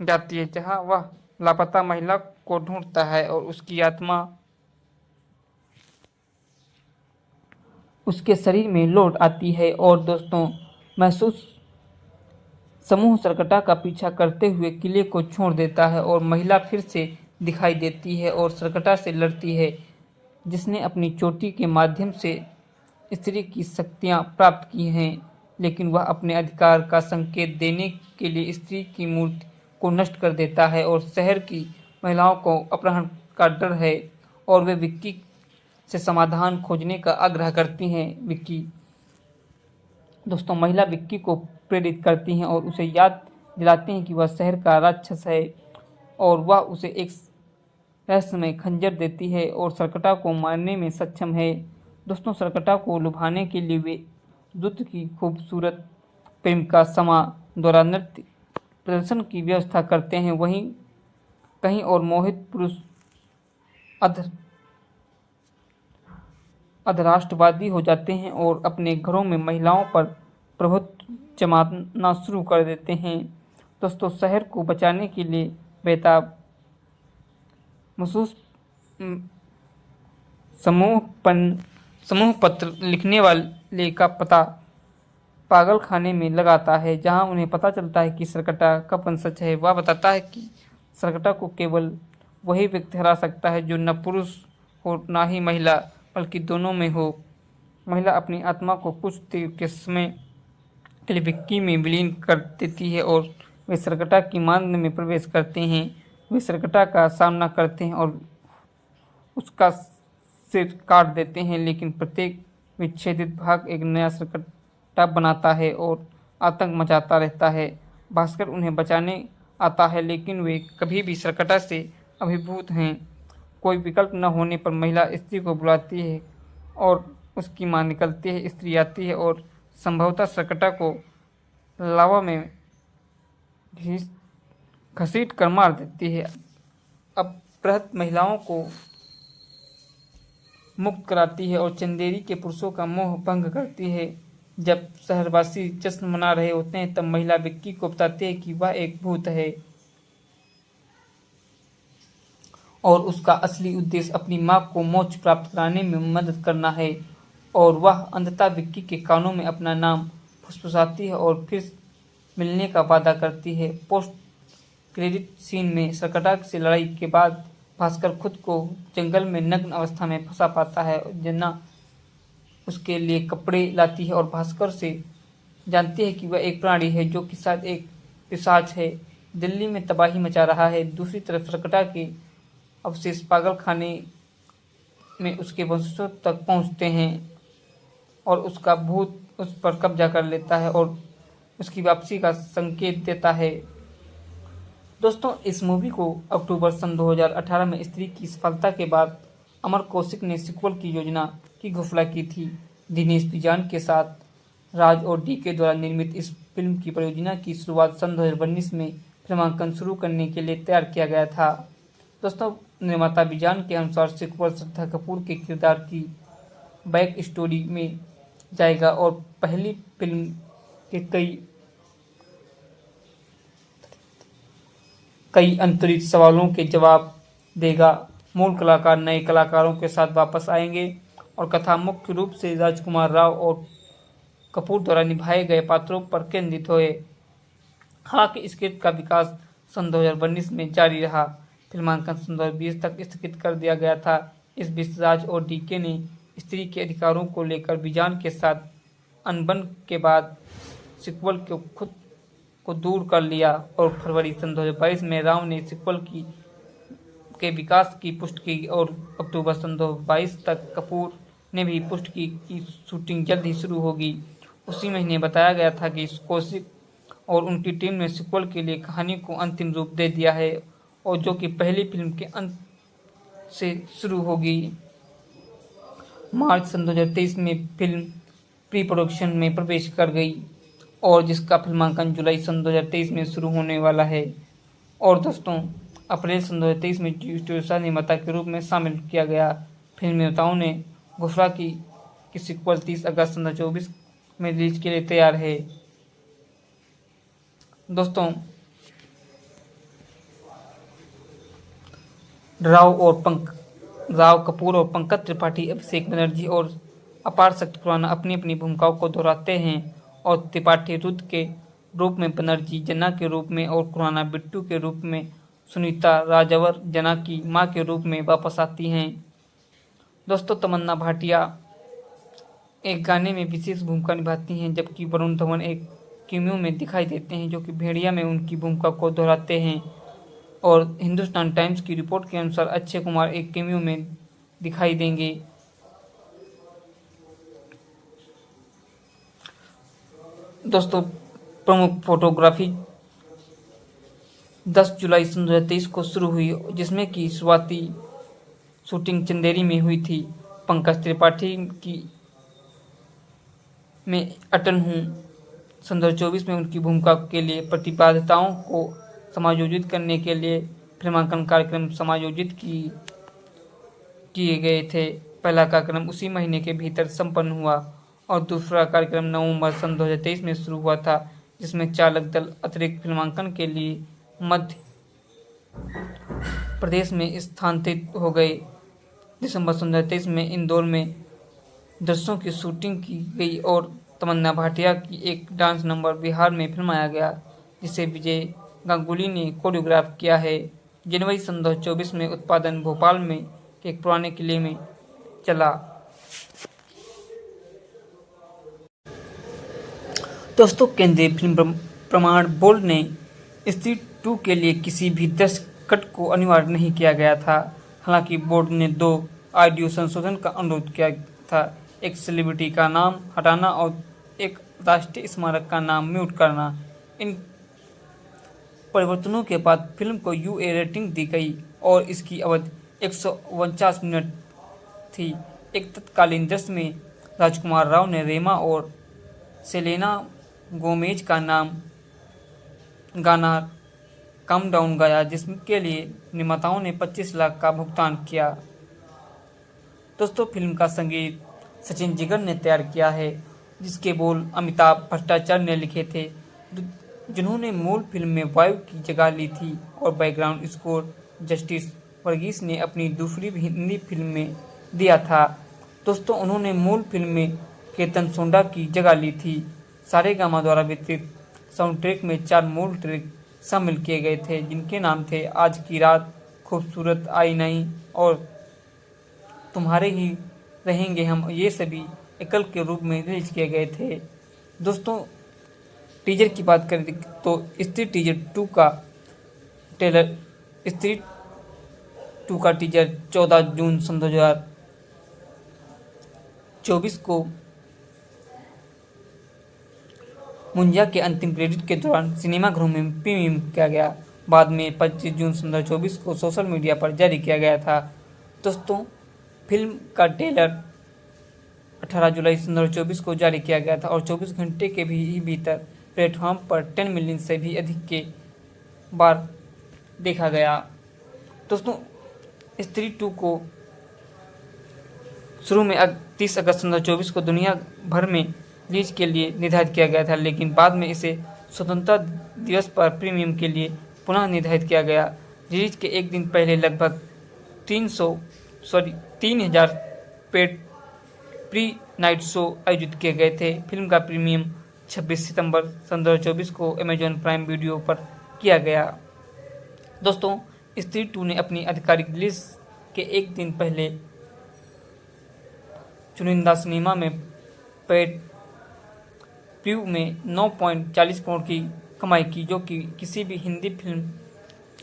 जाती है, जहां वह लापता महिला को ढूंढता है और उसकी आत्मा उसके शरीर में लौट आती है। और दोस्तों, महसूस समूह सरकटा का पीछा करते हुए किले को छोड़ देता है और महिला फिर से दिखाई देती है और सरकटा से लड़ती है, जिसने अपनी चोटी के माध्यम से स्त्री की शक्तियां प्राप्त की हैं, लेकिन वह अपने अधिकार का संकेत देने के लिए स्त्री की मूर्ति को नष्ट कर देता है और शहर की महिलाओं को अपहरण का डर है और वे विक्की से समाधान खोजने का आग्रह करती हैं। विक्की दोस्तों, महिला विक्की को प्रेरित करती हैं और उसे याद दिलाते हैं कि वह शहर का राक्षस है और वह उसे एक रहस्यमय खंजर देती है और सरकटा को मारने में सक्षम है। दोस्तों, सरकटा को लुभाने के लिए वे रुद्र की खूबसूरत प्रेमिका समा द्वारा नृत्य प्रदर्शन की व्यवस्था करते हैं। वहीं कहीं और मोहित पुरुष अधराष्ट्रवादी हो जाते हैं और अपने घरों में महिलाओं पर प्रभुत्व जमाना शुरू कर देते हैं। दोस्तों, शहर को बचाने के लिए बेताब महसूस समूह पत्र लिखने वाले का पता पागल खाने में लगाता है, जहां उन्हें पता चलता है कि सरकटा का वंशज है। वह बताता है कि सरकटा को केवल वही व्यक्ति हरा सकता है जो न पुरुष हो न ही महिला, बल्कि दोनों में हो। महिला अपनी आत्मा को कुछ देर के समय के लिए विक्की में विलीन कर देती है और वे सरकटा की मांद में प्रवेश करते हैं। वे सरकटा का सामना करते हैं और उसका सिर काट देते हैं, लेकिन प्रत्येक विच्छेदित भाग एक नया सरकटा बनाता है और आतंक मचाता रहता है। भास्कर उन्हें बचाने आता है, लेकिन वे कभी भी सरकटा से अभिभूत हैं। कोई विकल्प न होने पर महिला स्त्री को बुलाती है और उसकी मां निकलती है। स्त्री आती है और संभवतः सरकटा को लावा में घसीट कर मार देती है। अब बृहत महिलाओं को मुक्त कराती है और चंदेरी के पुरुषों का मोह भंग करती है। जब शहरवासी जश्न मना रहे होते हैं, तब महिला विक्की को बताती है कि वह एक भूत है और उसका असली उद्देश्य अपनी मां को मोक्ष प्राप्त कराने में मदद करना है। और वह अंततः विक्की के कानों में अपना नाम फुसफुसाती है और फिर मिलने का वादा करती है। पोस्ट क्रेडिट सीन में सरकटा से लड़ाई के बाद भास्कर खुद को जंगल में नग्न अवस्था में फंसा पाता है। जना उसके लिए कपड़े लाती है और भास्कर से जानती है कि वह एक प्राणी है जो कि शायद एक पिशाच है, दिल्ली में तबाही मचा रहा है। दूसरी तरफ सरकटा के अवशेष पागल खाने में उसके वंशजों तक पहुंचते हैं और उसका भूत उस पर कब्जा कर लेता है और उसकी वापसी का संकेत देता है। दोस्तों, इस मूवी को अक्टूबर सन 2018 में स्त्री की सफलता के बाद अमर कौशिक ने सीक्वल की योजना की घोषणा की थी। दिनेश बिजान के साथ राज और डीके द्वारा निर्मित इस फिल्म की परियोजना की शुरुआत सन 2019 में फिल्मांकन शुरू करने के लिए तैयार किया गया था। दोस्तों, निर्माता विजान के अनुसार सिक्वल श्रद्धा कपूर के किरदार की बैक स्टोरी में जाएगा और पहली फिल्म के कई अंतरिक्ष सवालों के जवाब देगा। मूल कलाकार नए कलाकारों के साथ वापस आएंगे और कथा मुख्य रूप से राजकुमार राव और कपूर द्वारा निभाए गए पात्रों पर केंद्रित हुए। हालांकि स्क्रिप्ट का विकास सन 2019 में जारी रहा। फिल्मांकन सन 2020 तक स्थगित कर दिया गया था। इस बीच राज और डीके ने स्त्री के अधिकारों को लेकर विजान के साथ अनबन के बाद सिक्वल को खुद को दूर कर लिया और फरवरी सन 2022 में राव ने सिक्वल के विकास की पुष्टि की और अक्टूबर सन 2022 तक कपूर ने भी पुष्टि की कि शूटिंग जल्द ही शुरू होगी। उसी महीने बताया गया था कि कौशिक और उनकी टीम ने सिक्वल के लिए कहानी को अंतिम रूप दे दिया है और जो कि पहली फिल्म के अंत से शुरू होगी। मार्च सन 2023 में फिल्म प्री प्रोडक्शन में प्रवेश कर गई और जिसका फिल्मांकन जुलाई सन 2023 में शुरू होने वाला है। और दोस्तों, अप्रैल सन 2023 में स्टूडियो निर्माता के रूप में शामिल किया गया। फिल्म निर्माताओं ने घोषणा की कि सिक्वल 30 अगस्त सन 2024 में रिलीज के लिए तैयार है। दोस्तों, राव कपूर और पंकज त्रिपाठी, अभिषेक बनर्जी और अपार शक्ति खुराना अपनी अपनी भूमिकाओं को दोहराते हैं और त्रिपाठी रुद्र के रूप में, बनर्जी जना के रूप में और खुराना बिट्टू के रूप में, सुनीता राजवर जना की मां के रूप में वापस आती हैं। दोस्तों, तमन्ना भाटिया एक गाने में विशेष भूमिका निभाती हैं जबकि वरुण धवन एक कैमियो में दिखाई देते हैं जो कि भेड़िया में उनकी भूमिका को दोहराते हैं। और हिंदुस्तान टाइम्स की रिपोर्ट के अनुसार अक्षय कुमार एक कैमियो में दिखाई देंगे। दोस्तों, प्रमुख फोटोग्राफी 10 जुलाई सन 2023 को शुरू हुई जिसमें कि शुरुआती शूटिंग चंदेरी में हुई थी। पंकज त्रिपाठी की मैं अटल हूँ सन 2024 में उनकी भूमिका के लिए प्रतिबाद्धताओं को समायोजित करने के लिए फिल्मांकन कार्यक्रम समायोजित किए गए थे। पहला कार्यक्रम उसी महीने के भीतर संपन्न हुआ और दूसरा कार्यक्रम नवंबर सन 2023 में शुरू हुआ था जिसमें चालक दल अतिरिक्त फिल्मांकन के लिए मध्य प्रदेश में स्थानांतरित हो गए। दिसंबर सन 2023 में इंदौर में दृश्यों की शूटिंग की गई और तमन्ना भाटिया की एक डांस नंबर बिहार में फिल्माया गया जिसे विजय गांगुली ने कोरियोग्राफ किया है। जनवरी सन 2024 में उत्पादन भोपाल में एक पुराने किले में चला। दोस्तों, केंद्रीय फिल्म प्रमाण बोर्ड ने स्त्री 2 के लिए किसी भी दर्शक कट को अनिवार्य नहीं किया गया था। हालांकि बोर्ड ने 2 ऑडियो संशोधन का अनुरोध किया था, एक सेलिब्रिटी का नाम हटाना और एक राष्ट्रीय स्मारक का नाम म्यूट करना। इन परिवर्तनों के बाद फिल्म को UA रेटिंग दी गई और इसकी अवधि 149 मिनट थी। एक तत्कालीन दृश्य में राजकुमार राव ने रेमा और सेलेना गोमेज का गाना कम डाउन गाया जिसके लिए निर्माताओं ने 25 लाख का भुगतान किया। दोस्तों, फिल्म का संगीत सचिन जिगर ने तैयार किया है जिसके बोल अमिताभ भट्टाचार्य ने लिखे थे जिन्होंने मूल फिल्म में वायु की जगह ली थी और बैकग्राउंड स्कोर जस्टिस वर्गीस ने अपनी दूसरी हिंदी फिल्म में दिया था। दोस्तों, उन्होंने मूल फिल्म में केतन सोंडा की जगह ली थी। सारेगामा द्वारा वितरित साउंड ट्रैक में 4 मूल ट्रैक शामिल किए गए थे जिनके नाम थे आज की रात, खूबसूरत आई नहीं और तुम्हारे ही रहेंगे हम। ये सभी एकल के रूप में रिलीज किए गए थे। दोस्तों, टीजर की बात करें तो स्त्री टीजर 2 का ट्रेलर स्त्री 2 का टीजर 14 जून सन 2024 को मुंजिया के अंतिम क्रेडिट के दौरान सिनेमाघरों में प्रीमियम किया गया। बाद में 25 जून सन 2024 को सोशल मीडिया पर जारी किया गया था। दोस्तों, फिल्म का ट्रेलर 18 जुलाई सन 2024 को जारी किया गया था और 24 घंटे के भी भीतर प्लेटफॉर्म पर 10 मिलियन से भी अधिक के बार देखा गया। दोस्तों, स्त्री 2 को शुरू में 30 अगस्त 2024 को दुनिया भर में रिलीज के लिए निर्धारित किया गया था, लेकिन बाद में इसे स्वतंत्रता दिवस पर प्रीमियम के लिए पुनः निर्धारित किया गया। रिलीज के एक दिन पहले लगभग 3000 पेड प्री नाइट शो आयोजित किए गए थे। फिल्म का प्रीमियम 26 सितंबर सन 2024 को अमेजॉन प्राइम वीडियो पर किया गया। दोस्तों, स्त्री 2 ने अपनी आधिकारिक रिलीज के एक दिन पहले चुनिंदा सिनेमा में पेड प्रीव्यू में 9.40 करोड़ की कमाई की, जो कि किसी भी हिंदी फिल्म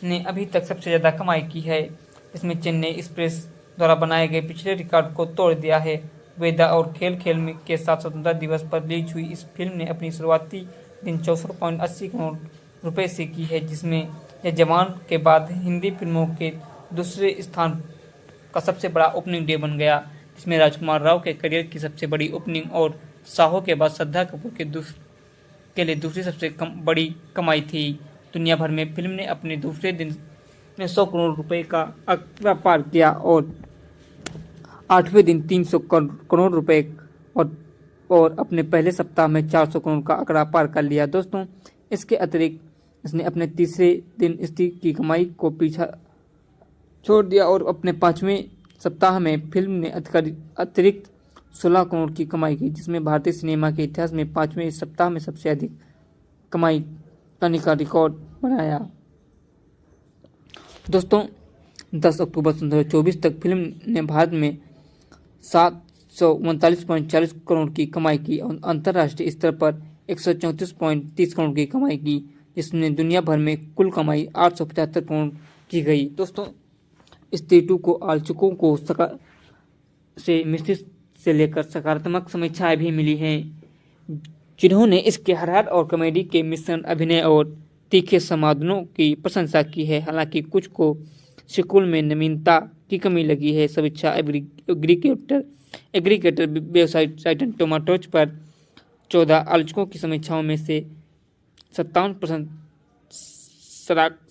ने अभी तक सबसे ज़्यादा कमाई की है। इसमें चेन्नई एक्सप्रेस द्वारा बनाए गए पिछले रिकॉर्ड को तोड़ दिया है। वेदा और खेल में के साथ स्वतंत्रता दिवस पर रिलीज हुई इस फिल्म ने अपनी शुरुआती दिन 64.80 करोड़ रुपए से की है, जिसमें यह जवान के बाद हिंदी फिल्मों के दूसरे स्थान का सबसे बड़ा ओपनिंग डे बन गया, जिसमें राजकुमार राव के करियर की सबसे बड़ी ओपनिंग और साहो के बाद श्रद्धा कपूर के लिए दूसरी सबसे बड़ी कमाई थी। दुनिया भर में फिल्म ने अपने दूसरे दिन में 100 करोड़ रुपए का आंकड़ा पार किया और 8वें दिन 300 करोड़ रुपए और अपने पहले सप्ताह में 400 करोड़ का आंकड़ा पार कर लिया। दोस्तों, इसके अतिरिक्त इसने अपने तीसरे दिन स्त्री की कमाई को पीछा छोड़ दिया और अपने 5वें सप्ताह में फिल्म ने अतिरिक्त 16 करोड़ की कमाई की, जिसमें भारतीय सिनेमा के इतिहास में 5वें सप्ताह में सबसे अधिक कमाई करने का रिकॉर्ड बनाया। दोस्तों, 10 अक्टूबर 2024 तक फिल्म ने भारत में 739.40 करोड़ की कमाई की और अंतर्राष्ट्रीय स्तर पर 134.30 करोड़ की कमाई की, जिसमें दुनिया भर में कुल कमाई 875 करोड़ की गई। दोस्तों, स्त्री 2 को आलोचकों को से मिश्रित से लेकर सकारात्मक समीक्षाएं भी मिली हैं, जिन्होंने इसके हॉरर और कॉमेडी के मिश्रण, अभिनय और तीखे समाधानों की प्रशंसा की है। हालांकि कुछ को सीक्वल में नवीनता की कमी लगी है। समीक्षा एग्रीगेटर वेबसाइट रॉटन टोमेटोज पर 14 आलोचकों की समीक्षाओं में से 57%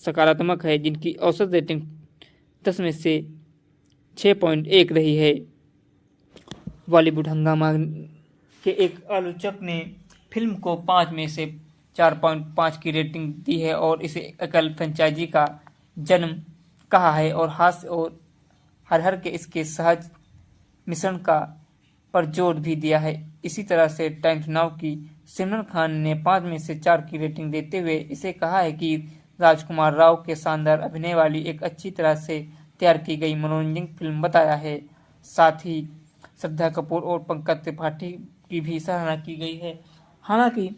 सकारात्मक है, जिनकी औसत रेटिंग 10 में से 6.1 रही है। बॉलीवुड हंगामा के एक आलोचक ने फिल्म को 5 में से 4.5 की रेटिंग दी है और इसे एकल फ्रेंचाइजी का जन्म कहा है और हास्य और हर के इसके सहज मिश्रण का पर जोर भी दिया है। इसी तरह से टाइम्स नाउ की सिमरन खान ने 5 में से 4 की रेटिंग देते हुए इसे कहा है कि राजकुमार राव के शानदार अभिनय वाली एक अच्छी तरह से तैयार की गई मनोरंजक फिल्म बताया है। साथ ही श्रद्धा कपूर और पंकज त्रिपाठी की भी सराहना की गई है। हालांकि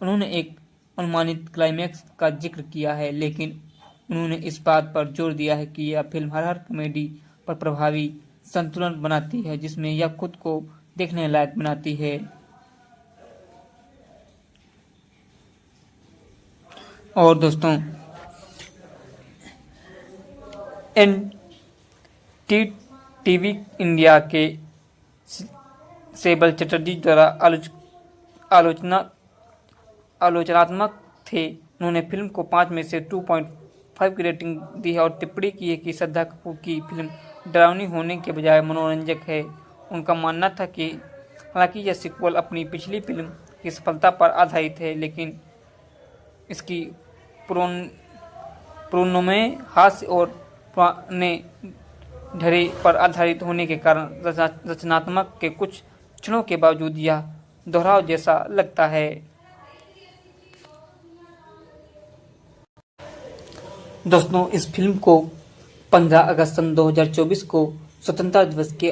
उन्होंने एक अनुमानित क्लाइमैक्स का जिक्र किया है, लेकिन उन्होंने इस बात पर जोर दिया है कि यह फिल्म हर कॉमेडी पर प्रभावी संतुलन बनाती है, जिसमें यह खुद को देखने लायक बनाती है। और दोस्तों, NDTV इंडिया के सेबल चटर्जी द्वारा आलोचनात्मक थे। उन्होंने फिल्म को 5 में से 2.5 की रेटिंग दी है और टिप्पणी की है कि श्रद्धा कपूर की फिल्म डरावनी होने के बजाय मनोरंजक है। उनका मानना था कि हालांकि यह सीक्वल अपनी पिछली फिल्म की सफलता पर आधारित है, लेकिन इसकी पुनर्निर्माण हास्य और पुराने ढर्रे पर आधारित होने के कारण रचनात्मक के कुछ क्षणों के बावजूद यह दोहराव जैसा लगता है। दोस्तों, इस फिल्म को 15 अगस्त सन 2024 को स्वतंत्रता दिवस के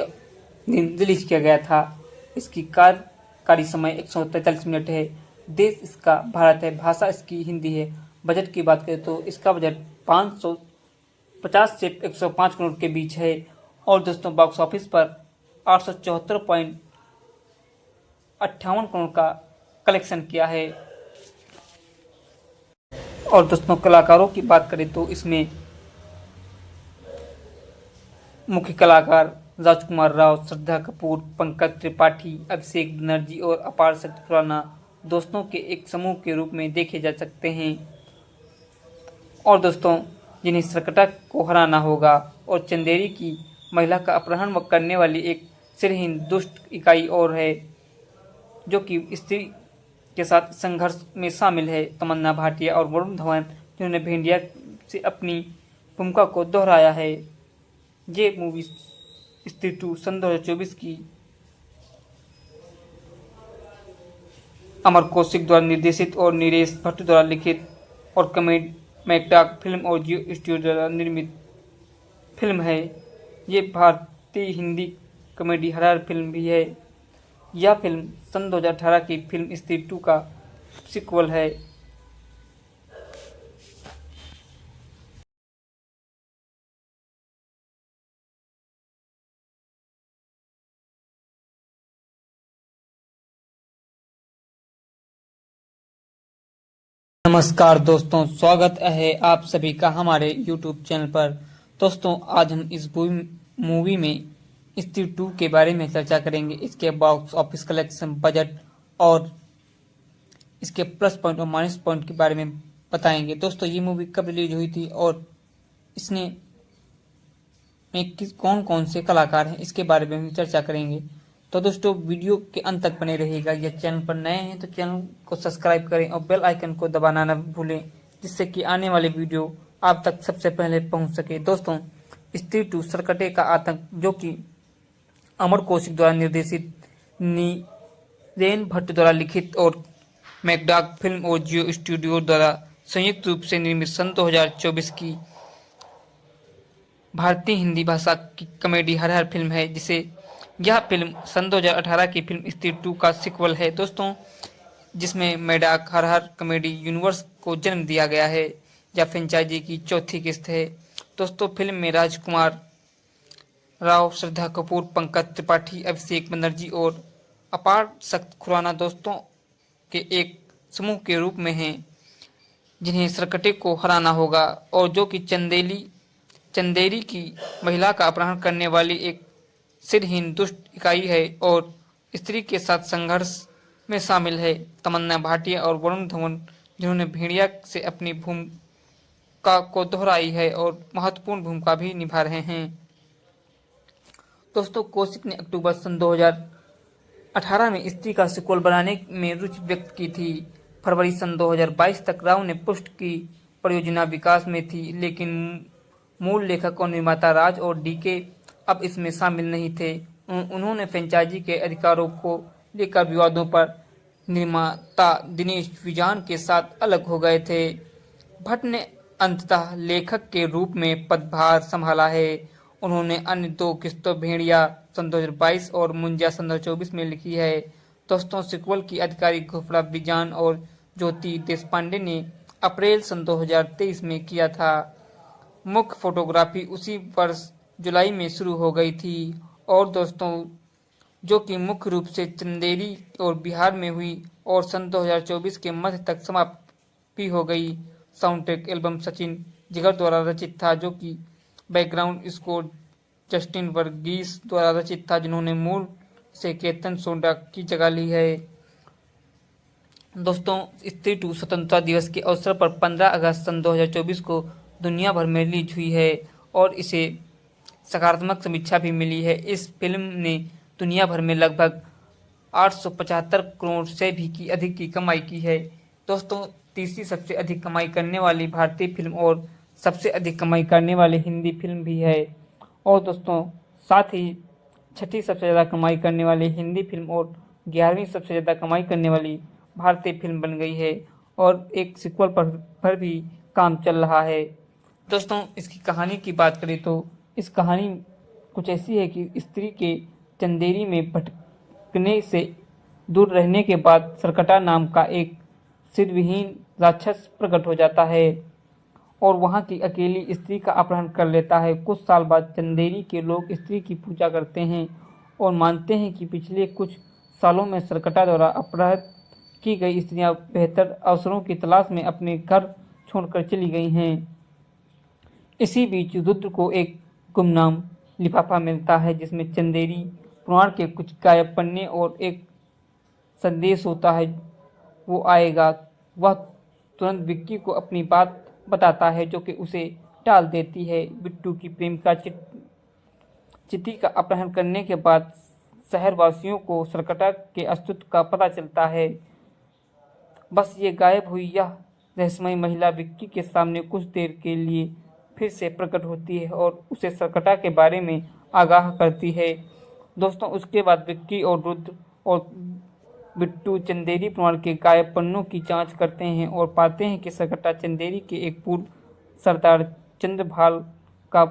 दिन रिलीज किया गया था। इसकी कार्यकारी समय 143 मिनट है। देश इसका भारत है, भाषा इसकी हिंदी है। बजट की बात करें तो इसका बजट 550 से 105 करोड़ के बीच है और दोस्तों बॉक्स ऑफिस पर 874.58 करोड़ का कलेक्शन किया है। और दोस्तों कलाकारों की बात करें तो इसमें मुख्य कलाकार राजकुमार राव, श्रद्धा कपूर, पंकज त्रिपाठी, अभिषेक बनर्जी और अपार शक्ति खुराना दोस्तों के एक समूह के रूप में देखे जा सकते हैं। और दोस्तों, जिन्हें सरकटा को हराना होगा और चंदेरी की महिला का अपहरण करने वाली एक सिरहीन दुष्ट इकाई और है, जो कि स्त्री के साथ संघर्ष में शामिल है। तमन्ना भाटिया और वरुण धवन, जिन्होंने भेंडिया से अपनी भूमिका को दोहराया है। ये मूवी स्त्री 2 सन 2024 की अमर कौशिक द्वारा निर्देशित और नीरेश भट्ट द्वारा लिखित और कमेड मैकडाक फिल्म और जियो स्टूडियो द्वारा निर्मित फिल्म है। ये भारतीय हिंदी कॉमेडी हॉरर फिल्म भी है। यह फिल्म सन 2018 की फिल्म स्त्री 2 का सीक्वल है। नमस्कार दोस्तों, स्वागत है आप सभी का हमारे YouTube चैनल पर। दोस्तों, आज हम इस मूवी में स्त्री 2 के बारे में चर्चा करेंगे। इसके बॉक्स ऑफिस कलेक्शन, बजट और इसके प्लस पॉइंट और माइनस पॉइंट के बारे में बताएंगे। दोस्तों, ये मूवी कब रिलीज हुई थी और इसने कौन कौन से कलाकार हैं, इसके बारे में भी चर्चा करेंगे। तो दोस्तों, वीडियो के अंत तक बने रहिएगा। यह चैनल पर नए हैं तो चैनल को सब्सक्राइब करें और बेल आइकन को दबाना न भूलें, जिससे कि आने वाले वीडियो आप तक सबसे पहले पहुंच सके। दोस्तों, स्त्री 2 सरकटे का आतंक, जो कि अमर कौशिक द्वारा निर्देशित, नीरेन भट्ट द्वारा लिखित और मैकडाक फिल्म और जियो स्टूडियो द्वारा संयुक्त रूप से निर्मित सन 2024 की भारतीय हिंदी भाषा की कॉमेडी हॉरर फिल्म है, यह फिल्म सन 2018 की फिल्म स्त्री 2 का सीक्वल है। दोस्तों, जिसमें मैकडाक हॉरर कॉमेडी यूनिवर्स को जन्म दिया गया है। यह फ्रेंचाइजी की चौथी किस्त है। दोस्तों, फिल्म में राजकुमार राव, श्रद्धा कपूर, पंकज त्रिपाठी, अभिषेक बनर्जी और अपार शक्ति खुराना दोस्तों के एक समूह के रूप में हैं, जिन्हें सरकटे को हराना होगा और जो कि चंदेरी की महिला का अपहरण करने वाली एक सिरहीन दुष्ट इकाई है और स्त्री के साथ संघर्ष में शामिल है। तमन्ना भाटिया और वरुण धवन, जिन्होंने भेड़िया से अपनी भूमिका को दोहराई है और महत्वपूर्ण भूमिका भी निभा रहे हैं। दोस्तों, कौशिक ने अक्टूबर सन 2018 में स्त्री का सीक्वल बनाने में रुचि व्यक्त की थी। फरवरी सन 2022 तक राव ने पुष्ट की परियोजना विकास में थी, लेकिन मूल लेखक और निर्माता राज और डीके अब इसमें शामिल नहीं थे। उन्होंने फ्रेंचाइजी के अधिकारों को लेकर विवादों पर निर्माता दिनेश विजान के साथ अलग हो गए थे। भट्ट ने अंततः लेखक के रूप में पदभार संभाला है। उन्होंने अन्य 2 किस्तों भेड़िया सन 2022 और मुंजिया सन 2024 में लिखी है। दोस्तों, सीक्वल की आधिकारिक घोषणा विजान और ज्योति देशपांडे ने अप्रैल सन 2023 में किया था। मुख्य फोटोग्राफी उसी वर्ष जुलाई में शुरू हो गई थी और दोस्तों, जो कि मुख्य रूप से चंदेरी और बिहार में हुई और सन 2024 के मध्य तक समाप्त भी हो गई। Sound track album Sachin Jigar द्वारा रचित था, जो कि बैकग्राउंड स्कोर जस्टिन वर्गीस द्वारा रचित था, जिन्होंने मूल से केतन सोंडा की जगह ली है। दोस्तों, स्त्री 2 स्वतंत्रता दिवस के अवसर पर 15 अगस्त सन 2024 को दुनिया भर में रिलीज हुई है और इसे सकारात्मक समीक्षा भी मिली है। इस फिल्म ने दुनिया भर में लगभग 875 करोड़ से भी अधिक की कमाई की है। दोस्तों, तीसरी सबसे अधिक कमाई करने वाली भारतीय फिल्म और सबसे अधिक कमाई करने वाली हिंदी फिल्म भी है। और दोस्तों, साथ ही छठी सबसे ज़्यादा कमाई करने वाली हिंदी फिल्म और 11वीं सबसे ज़्यादा कमाई करने वाली भारतीय फिल्म बन गई है और एक सीक्वल पर भी काम चल रहा है। दोस्तों, इसकी कहानी की बात करें तो इस कहानी कुछ ऐसी है कि स्त्री के चंदेरी में भटकने से दूर रहने के बाद सरकटा नाम का एक सिरविहीन राक्षस प्रकट हो जाता है और वहां की अकेली स्त्री का अपहरण कर लेता है। कुछ साल बाद चंदेरी के लोग स्त्री की पूजा करते हैं और मानते हैं कि पिछले कुछ सालों में सरकटा द्वारा अपहृत की गई स्त्रियां बेहतर अवसरों की तलाश में अपने घर छोड़कर चली गई हैं। इसी बीच रुद्र को एक गुमनाम लिफाफा मिलता है जिसमें चंदेरी पुराण के कुछ गायब पन्ने और एक संदेश होता है वो आएगा। वह तुरंत विक्की को अपनी बात बताता है जो कि उसे टाल देती है। बिट्टू की प्रेमिका चिति का अपहरण करने के बाद शहरवासियों को सरकटा के अस्तित्व का पता चलता है। बस ये गायब हुई यह रहस्यमयी महिला विक्की के सामने कुछ देर के लिए फिर से प्रकट होती है और उसे सरकटा के बारे में आगाह करती है। दोस्तों, उसके बाद विक्की और रुद्र और बिट्टू चंदेरी पुराण के गायब पन्नों की जांच करते हैं और पाते हैं कि सरकटा चंदेरी के एक पूर्व सरदार चंद्रभाल का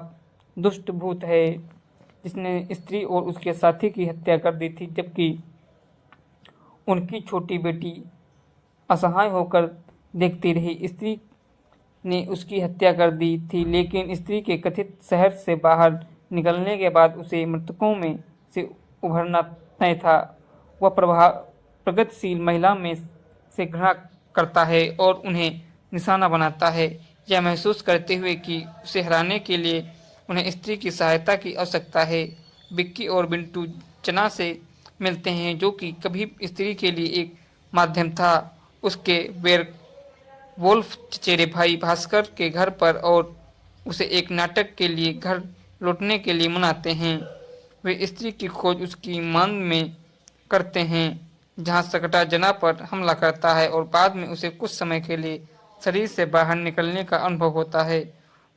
दुष्ट भूत है जिसने स्त्री और उसके साथी की हत्या कर दी थी, जबकि उनकी छोटी बेटी असहाय होकर देखती रही। स्त्री ने उसकी हत्या कर दी थी, लेकिन स्त्री के कथित शहर से बाहर निकलने के बाद उसे मृतकों में से उभरना तय था। वह प्रगतिशील महिला में से घृणा करता है और उन्हें निशाना बनाता है, यह महसूस करते हुए कि उसे हराने के लिए उन्हें स्त्री की सहायता की आवश्यकता है। बिक्की और बिट्टू चना से मिलते हैं जो कि कभी स्त्री के लिए एक माध्यम था। उसके वेयरवुल्फ चचेरे भाई भास्कर के घर पर और उसे एक नाटक के लिए घर लौटने के लिए मनाते हैं। वे स्त्री की खोज उसकी मान में करते हैं जहां सकटा जना पर हमला करता है और बाद में उसे कुछ समय के लिए शरीर से बाहर निकलने का अनुभव होता है।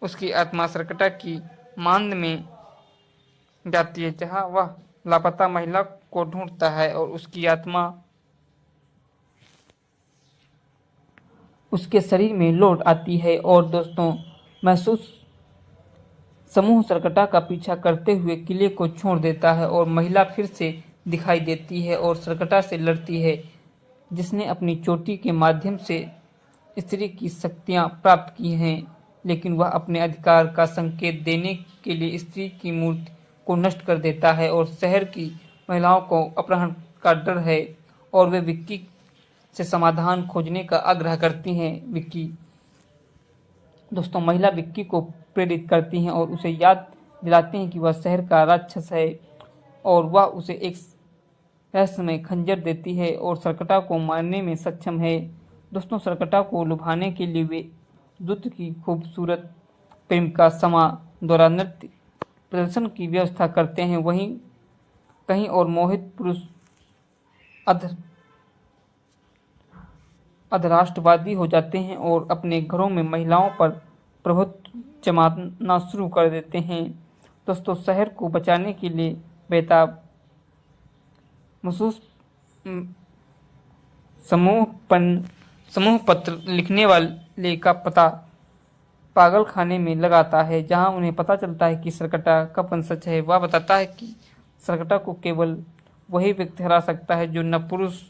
उसकी आत्मा सकटा की मांद में जाती है जहां वह लापता महिला को ढूंढता है और उसकी आत्मा उसके शरीर में लौट आती है। और दोस्तों, महसूस समूह सरकटा का पीछा करते हुए किले को छोड़ देता है और महिला फिर से दिखाई देती है और सरकटा से लड़ती है जिसने अपनी चोटी के माध्यम से स्त्री की शक्तियां प्राप्त की हैं, लेकिन वह अपने अधिकार का संकेत देने के लिए स्त्री की मूर्ति को नष्ट कर देता है और शहर की महिलाओं को अपहरण का डर है और वे विक्की से समाधान खोजने का आग्रह करती हैं। विक्की दोस्तों, महिला विक्की को प्रेरित करती हैं और उसे याद दिलाते हैं कि वह शहर का राक्षस है और वह उसे एक रहस्यमय खंजर देती है और सरकटा को मारने में सक्षम है। दोस्तों, सरकटा को लुभाने के लिए वे दूत की खूबसूरत प्रेमिका समा द्वारा नृत्य प्रदर्शन की व्यवस्था करते हैं। वहीं कहीं और मोहित पुरुष अधराष्ट्रवादी हो जाते हैं और अपने घरों में महिलाओं पर प्रभुत्व जमाना शुरू कर देते हैं। दोस्तों, शहर को बचाने के लिए बेताब महसूस समूह पत्र लिखने वाले का पता पागल खाने में लगाता है जहां उन्हें पता चलता है कि सरकटा का वंशज है। वह बताता है कि सरकटा को केवल वही व्यक्ति हरा सकता है जो न पुरुष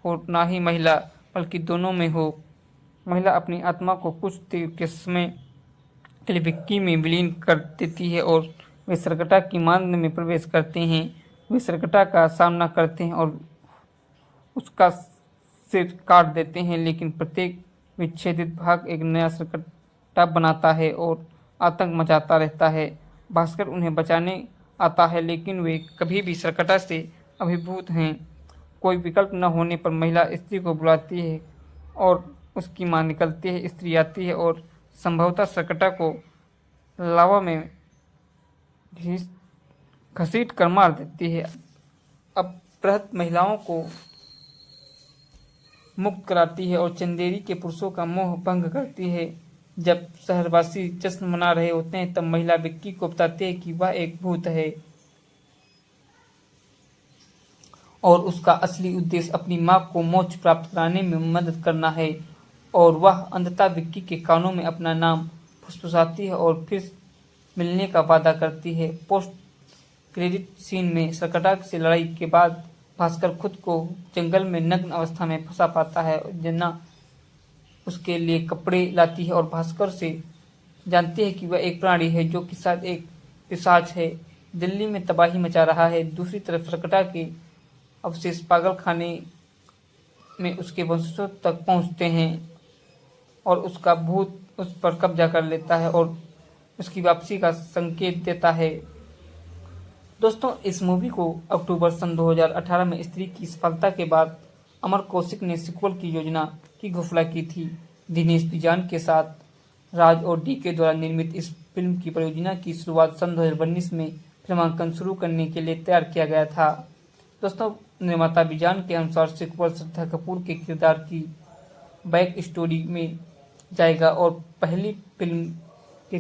हो न ही महिला, बल्कि दोनों में हो। महिला अपनी आत्मा को कुछ देर के समय के लिए विक्की में विलीन कर देती है और वे सरकटा की मांद में प्रवेश करते हैं। वे सरकटा का सामना करते हैं और उसका सिर काट देते हैं, लेकिन प्रत्येक विच्छेदित भाग एक नया सरकटा बनाता है और आतंक मचाता रहता है। भास्कर उन्हें बचाने आता है, लेकिन वे कभी भी सरकटा से अभिभूत हैं। कोई विकल्प न होने पर महिला स्त्री को बुलाती है और उसकी मां निकलती है। स्त्री आती है और संभवतः सरकटा को लावा में घसीट कर मार देती है। अब बृहत महिलाओं को मुक्त कराती है और चंदेरी के पुरुषों का मोह भंग करती है। जब शहरवासी जश्न मना रहे होते हैं तब महिला विक्की को बताती है कि वह एक भूत है और उसका असली उद्देश्य अपनी मां को मोक्ष प्राप्त कराने में मदद करना है। और वह अंततः विक्की के कानों में अपना नाम फुसफुसाती है और फिर मिलने का वादा करती है। पोस्ट क्रेडिट सीन में सरकटा से लड़ाई के बाद भास्कर खुद को जंगल में नग्न अवस्था में फंसा पाता है। जना उसके लिए कपड़े लाती है और भास्कर से जानती है कि वह एक प्राणी है जो कि साथ एक पिशाच है, दिल्ली में तबाही मचा रहा है। दूसरी तरफ सरकटा के अवशेष पागल खाने में उसके वंशजों तक पहुंचते हैं और उसका भूत उस पर कब्जा कर लेता है और उसकी वापसी का संकेत देता है। दोस्तों, इस मूवी को अक्टूबर सन 2018 में स्त्री की सफलता के बाद अमर कौशिक ने सीक्वल की योजना की घोषणा की थी। दिनेश बिजान के साथ राज और डी के द्वारा निर्मित इस फिल्म की परियोजना की शुरुआत सन 2019 में फिल्मांकन शुरू करने के लिए तैयार किया गया था। दोस्तों, निर्माता बिजान के अनुसार सीक्वल श्रद्धा कपूर के किरदार की बैक स्टोरी में जाएगा और पहली फिल्म के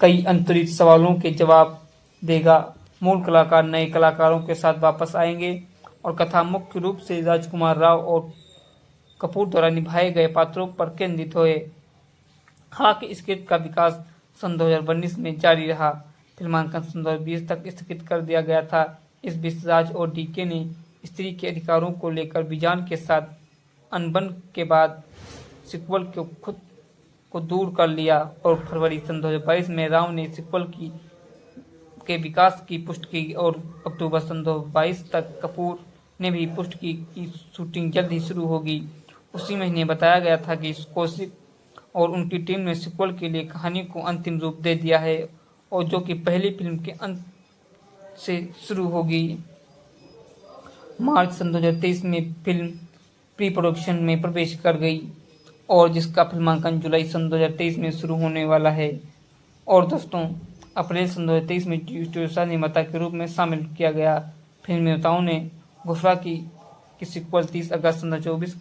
कई अंतरित सवालों के जवाब देगा। मूल कलाकार नए कलाकारों के साथ वापस आएंगे और कथा मुख्य रूप से राजकुमार राव और कपूर द्वारा निभाए गए पात्रों पर केंद्रित हुए। हालांकि स्क्रिप्ट का विकास सन 2019 में जारी रहा। फिल्मांकन सन 2020 तक स्थगित कर दिया गया था। इस बीच राज और डीके ने स्त्री के अधिकारों को लेकर बिजान के साथ अनबन के बाद सीक्वल को खुद को दूर कर लिया और फरवरी सन 2022 में राव ने सीक्वल के विकास की पुष्टि की और अक्टूबर सन 2022 तक कपूर ने भी पुष्टि की कि शूटिंग जल्द ही शुरू होगी। उसी महीने बताया गया था कि कौशिक और उनकी टीम ने सीक्वल के लिए कहानी को अंतिम रूप दे दिया है और जो कि पहली फिल्म के अंत से शुरू होगी। मार्च सन 2023 में फिल्म प्री प्रोडक्शन में प्रवेश कर गई और जिसका फिल्मांकन जुलाई सन 2023 में शुरू होने वाला है। और दोस्तों, अप्रैल सन 2023 में स्टूडियो निर्माता के रूप में शामिल किया गया। फिल्म निर्माताओं ने घोषणा की कि सीक्वल 30 अगस्त सन 2024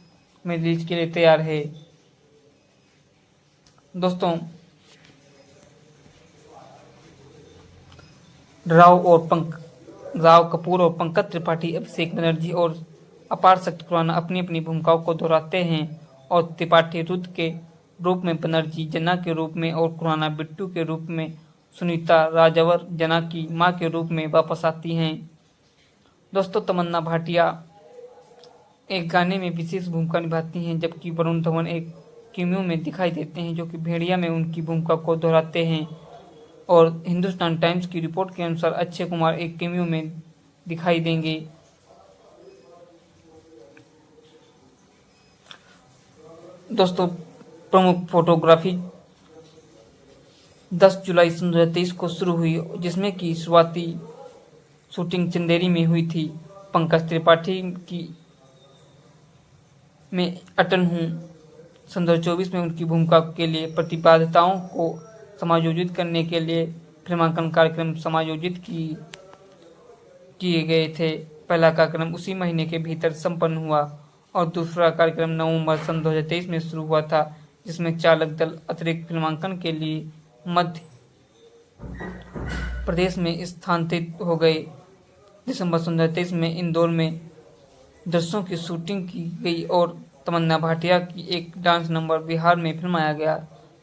में रिलीज के लिए तैयार है। दोस्तों, राव कपूर और पंकज त्रिपाठी, अभिषेक बनर्जी और अपार शक्ति खुराना अपनी अपनी भूमिकाओं को दोहराते हैं और त्रिपाठी रुद्र के रूप में, बनर्जी जना के रूप में और खुराना बिट्टू के रूप में, सुनीता राजवर जना की मां के रूप में वापस आती हैं। दोस्तों, तमन्ना भाटिया एक गाने में विशेष भूमिका निभाती हैं जबकि वरुण धवन एक कैमियो में दिखाई देते हैं जो कि भेड़िया में उनकी भूमिका को दोहराते हैं। और हिंदुस्तान टाइम्स की रिपोर्ट के अनुसार अक्षय कुमार एक कैमियो में दिखाई देंगे। दोस्तों, प्रमुख फोटोग्राफी 10 जुलाई सन 2023 को शुरू हुई जिसमें कि शुरुआती शूटिंग चंदेरी में हुई थी। पंकज त्रिपाठी की मैं अटल हूँ सन 2024 में उनकी भूमिका के लिए प्रतिबाद्धताओं को समायोजित करने के लिए फिल्मांकन कार्यक्रम समायोजित किए गए थे। पहला कार्यक्रम उसी महीने के भीतर संपन्न हुआ और दूसरा कार्यक्रम नवंबर सन 2023 में शुरू हुआ था जिसमें चालक दल अतिरिक्त फिल्मांकन के लिए मध्य प्रदेश में स्थानांतरित हो गए। दिसंबर सन 2023 में इंदौर में दृश्यों की शूटिंग की गई और तमन्ना भाटिया की एक डांस नंबर बिहार में फिल्माया गया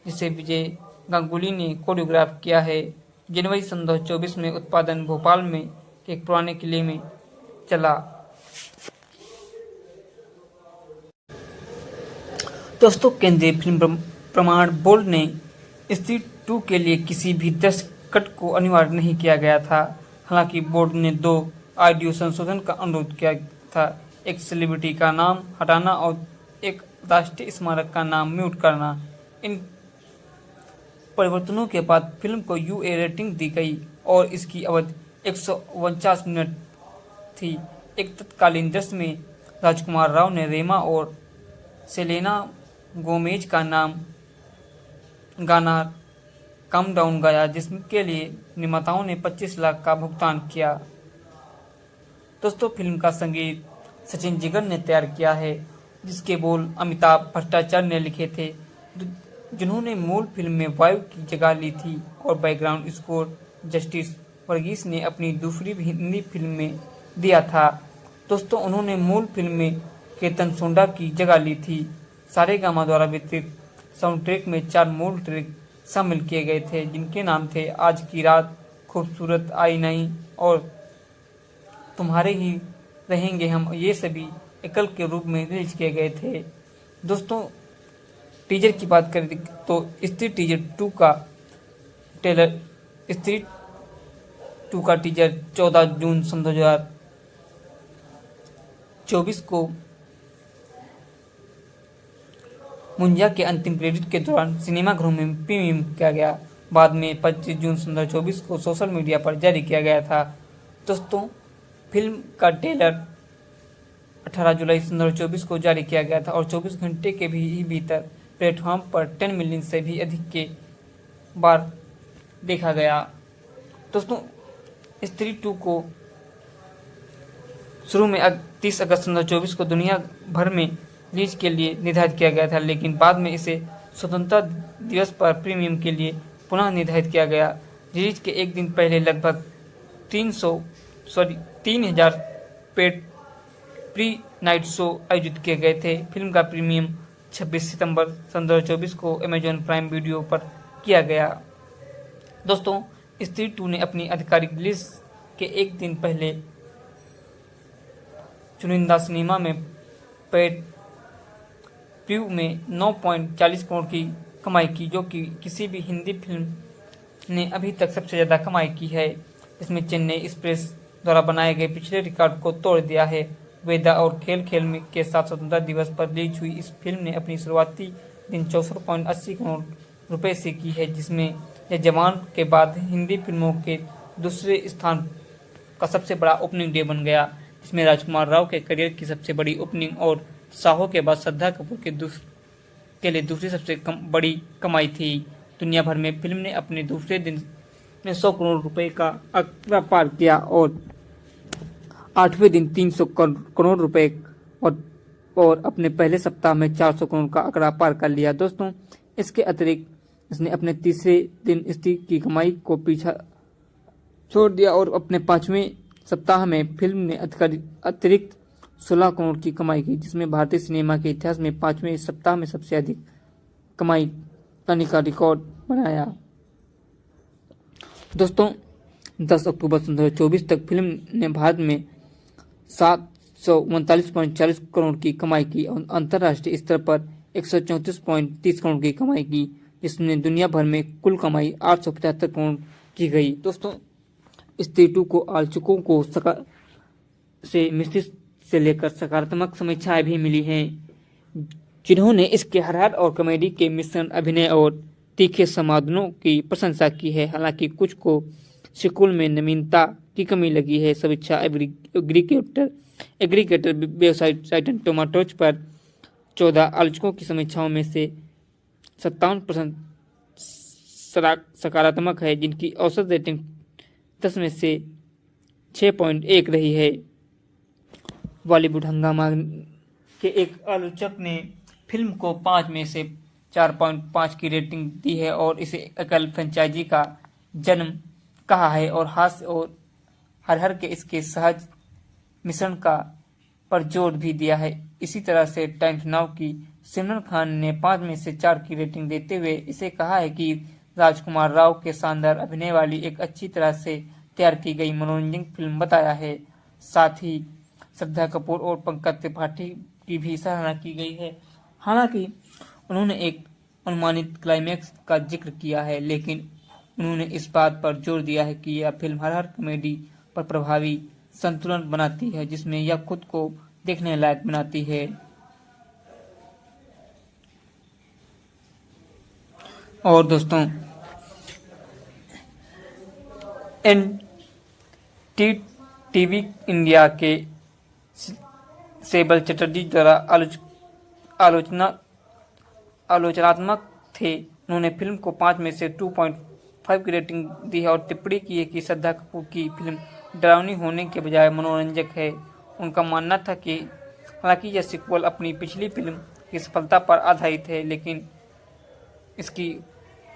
जिसे विजय गांगुली ने कोरियोग्राफ किया है। जनवरी सन 2024 में उत्पादन भोपाल में एक पुराने किले में चला। दोस्तों, केंद्रीय फिल्म प्रमाण बोर्ड ने स्त्री 2 के लिए किसी भी दर्शक कट को अनिवार्य नहीं किया गया था। हालांकि बोर्ड ने 2 ऑडियो संशोधन का अनुरोध किया था, एक सेलिब्रिटी का नाम हटाना और एक राष्ट्रीय स्मारक का नाम म्यूट करना। इन परिवर्तनों के बाद फिल्म को UA रेटिंग दी गई और इसकी अवधि 149 मिनट थी। एक तत्कालीन दृश्य में राजकुमार राव ने रेमा और सेलेना गोमेज का नाम गाना कम डाउन गाया जिसके लिए निर्माताओं ने 25 लाख का भुगतान किया। दोस्तों, फिल्म का संगीत सचिन जिगर ने तैयार किया है जिसके बोल अमिताभ भट्टाचार्य ने लिखे थे जिन्होंने मूल फिल्म में वायु की जगह ली थी और बैकग्राउंड स्कोर जस्टिस वर्गीस ने अपनी दूसरी हिंदी फिल्म में दिया था। दोस्तों, उन्होंने मूल फिल्म में केतन सोंडा की जगह ली थी। सारेगामा द्वारा वितरित साउंड ट्रैक में 4 मूल ट्रैक शामिल किए गए थे जिनके नाम थे आज की रात, खूबसूरत आई नहीं और तुम्हारे ही रहेंगे हम। ये सभी एकल के रूप में रिलीज किए गए थे। दोस्तों, टीजर की बात करें तो स्त्री टीजर 2 का ट्रेलर स्त्री 2 का टीजर 14 जून सन 2024 को मुंजा के अंतिम क्रेडिट के दौरान सिनेमाघरों में प्रीमियम किया गया। बाद में 25 जून 2024 को सोशल मीडिया पर जारी किया गया था। दोस्तों, फिल्म का ट्रेलर 18 जुलाई 2024 को जारी किया गया था और 24 घंटे के भी भीतर प्लेटफॉर्म पर 10 मिलियन से भी अधिक के बार देखा गया। दोस्तों, स्त्री 2 को शुरू में 30 अगस्त 2024 को दुनिया भर में रिलीज के लिए निर्धारित किया गया था, लेकिन बाद में इसे स्वतंत्रता दिवस पर प्रीमियम के लिए पुनः निर्धारित किया गया। रिलीज के एक दिन पहले लगभग 3000 पेड प्री नाइट शो आयोजित किए गए थे। फिल्म का प्रीमियम 26 सितंबर 2024 को अमेजॉन प्राइम वीडियो पर किया गया। दोस्तों, स्त्री 2 ने अपनी आधिकारिक रिलीज के एक दिन पहले चुनिंदा सिनेमा में पेड प्रीव्यू में 9.40 करोड़ की कमाई की, जो कि किसी भी हिंदी फिल्म ने अभी तक सबसे ज़्यादा कमाई की है। इसमें चेन्नई एक्सप्रेस द्वारा बनाए गए पिछले रिकॉर्ड को तोड़ दिया है। वेदा और खेल खेल में के साथ स्वतंत्रता दिवस पर रिलीज हुई इस फिल्म ने अपनी शुरुआती दिन 64.80 करोड़ रुपए से की है, जिसमें यह जवान के बाद हिंदी फिल्मों के दूसरे स्थान का सबसे बड़ा ओपनिंग डे बन गया, जिसमें राजकुमार राव के करियर की सबसे बड़ी ओपनिंग और साहो के बाद श्रद्धा कपूर के लिए दूसरी सबसे बड़ी कमाई थी। दुनिया भर में फिल्म ने अपने दूसरे दिन में 100 करोड़ रुपए का आंकड़ा पार किया और 8वें दिन 300 करोड़ रुपए और अपने पहले सप्ताह में 400 करोड़ का आंकड़ा पार कर लिया। दोस्तों, इसके अतिरिक्त इसने अपने तीसरे दिन स्त्री की कमाई को पीछा छोड़ दिया और अपने 5वें सप्ताह में फिल्म ने अतिरिक्त 16 करोड़ की कमाई की, जिसमें भारतीय सिनेमा के इतिहास में 5वें सप्ताह में सबसे अधिक कमाई करने का रिकॉर्ड बनाया। दोस्तों, 10 अक्टूबर 2024 तक फिल्म ने भारत में 739.40 करोड़ की कमाई की और अंतर्राष्ट्रीय स्तर पर 134.30 करोड़ की कमाई की, जिसमें दुनिया भर में कुल कमाई 875 करोड़ की गई। दोस्तों, स्त्री 2 को आलोचकों को से मिश्रित से लेकर सकारात्मक समीक्षाएं भी मिली हैं, जिन्होंने इसके हरहर और कॉमेडी के मिश्रण, अभिनय और तीखे समाधानों की प्रशंसा की है। हालांकि कुछ को सीक्वल में नवीनता की कमी लगी है। समीक्षा एग्रीगेटर वेबसाइट टोमेटोज पर 14 आलोचकों की समीक्षाओं में से 57% सकारात्मक है, जिनकी औसत रेटिंग 10 में से 6.1 रही है। बॉलीवुड हंगामा के एक आलोचक ने फिल्म को 5 में से 4.5 की रेटिंग दी है और इसे एकल फ्रेंचाइजी का जन्म कहा है और हास्य और हरहर के इसके सहज मिश्रण का पर जोर भी दिया है। इसी तरह से टाइम्स नाउ की सिमरन खान ने 5 में से 4 की रेटिंग देते हुए इसे कहा है कि राजकुमार राव के शानदार अभिनय वाली एक अच्छी तरह से तैयार की गई मनोरंजन फिल्म बताया है। साथ ही श्रद्धा कपूर और पंकज त्रिपाठी की भी सराहना की गई है। हालांकि उन्होंने एक अनुमानित क्लाइमैक्स का जिक्र किया है, लेकिन उन्होंने इस बात पर जोर दिया है कि यह फिल्म हर कॉमेडी पर प्रभावी संतुलन बनाती है, जिसमें यह खुद को देखने लायक बनाती है। और दोस्तों, NDTV इंडिया के सेबल चटर्जी द्वारा आलोचनात्मक थे। उन्होंने फिल्म को 5 में से 2.5 की रेटिंग दी है और टिप्पणी की है कि श्रद्धा कपूर की फिल्म डरावनी होने के बजाय मनोरंजक है। उनका मानना था कि हालांकि यह सीक्वल अपनी पिछली फिल्म की सफलता पर आधारित है, लेकिन इसकी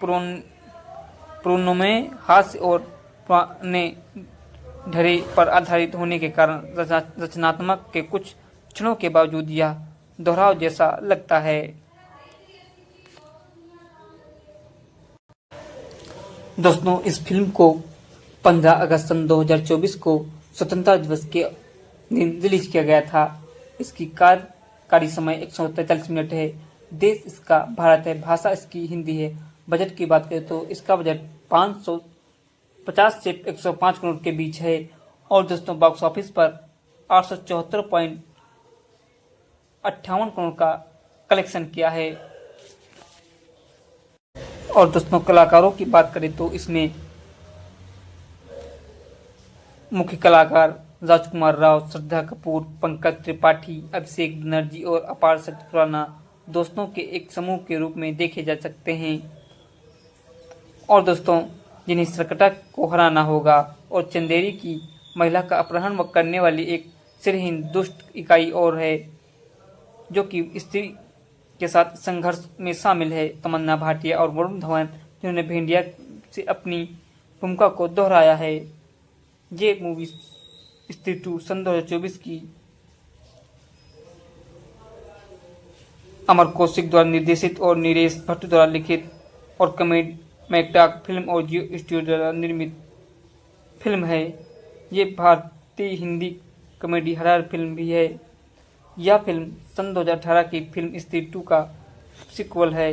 पुनर्निर्माण हास्य और पुराने ढरे पर आधारित होने के कारण रचनात्मक के कुछ क्षणों के बावजूद यह दोहराव जैसा लगता है। दोस्तों, इस फिल्म को 15 अगस्त सन 2024 को स्वतंत्रता दिवस के दिन रिलीज किया गया था। इसकी कार्यकारी समय 143 मिनट है। देश इसका भारत है, भाषा इसकी हिंदी है। बजट की बात करें तो इसका बजट 550 से 105 करोड़ के बीच है और दोस्तों बॉक्स ऑफिस पर 874.58 करोड़ का कलेक्शन किया है। और दोस्तों कलाकारों की बात करें तो इसमें मुख्य कलाकार राजकुमार राव, श्रद्धा कपूर, पंकज त्रिपाठी, अभिषेक बनर्जी और अपार शक्ति खुराना दोस्तों के एक समूह के रूप में देखे जा सकते हैं। और दोस्तों जिन्हें सरकटा को हराना होगा और चंदेरी की महिला का अपहरण करने वाली एक सिरहीन दुष्ट इकाई और है जो कि स्त्री के साथ संघर्ष में शामिल है, तमन्ना भाटिया और वरुण धवन, जिन्होंने भेंडिया से अपनी भूमिका को दोहराया है। ये मूवी स्त्री 2 सन 2024 की अमर कौशिक द्वारा निर्देशित और नीरेश भट्ट द्वारा लिखित और कमेडी मैकडाक फिल्म और जियो स्टूडियो द्वारा निर्मित फिल्म है। ये भारतीय हिंदी कॉमेडी हॉरर फिल्म भी है। यह फिल्म सन 2018 की फिल्म स्त्री 2 का सीक्वल है।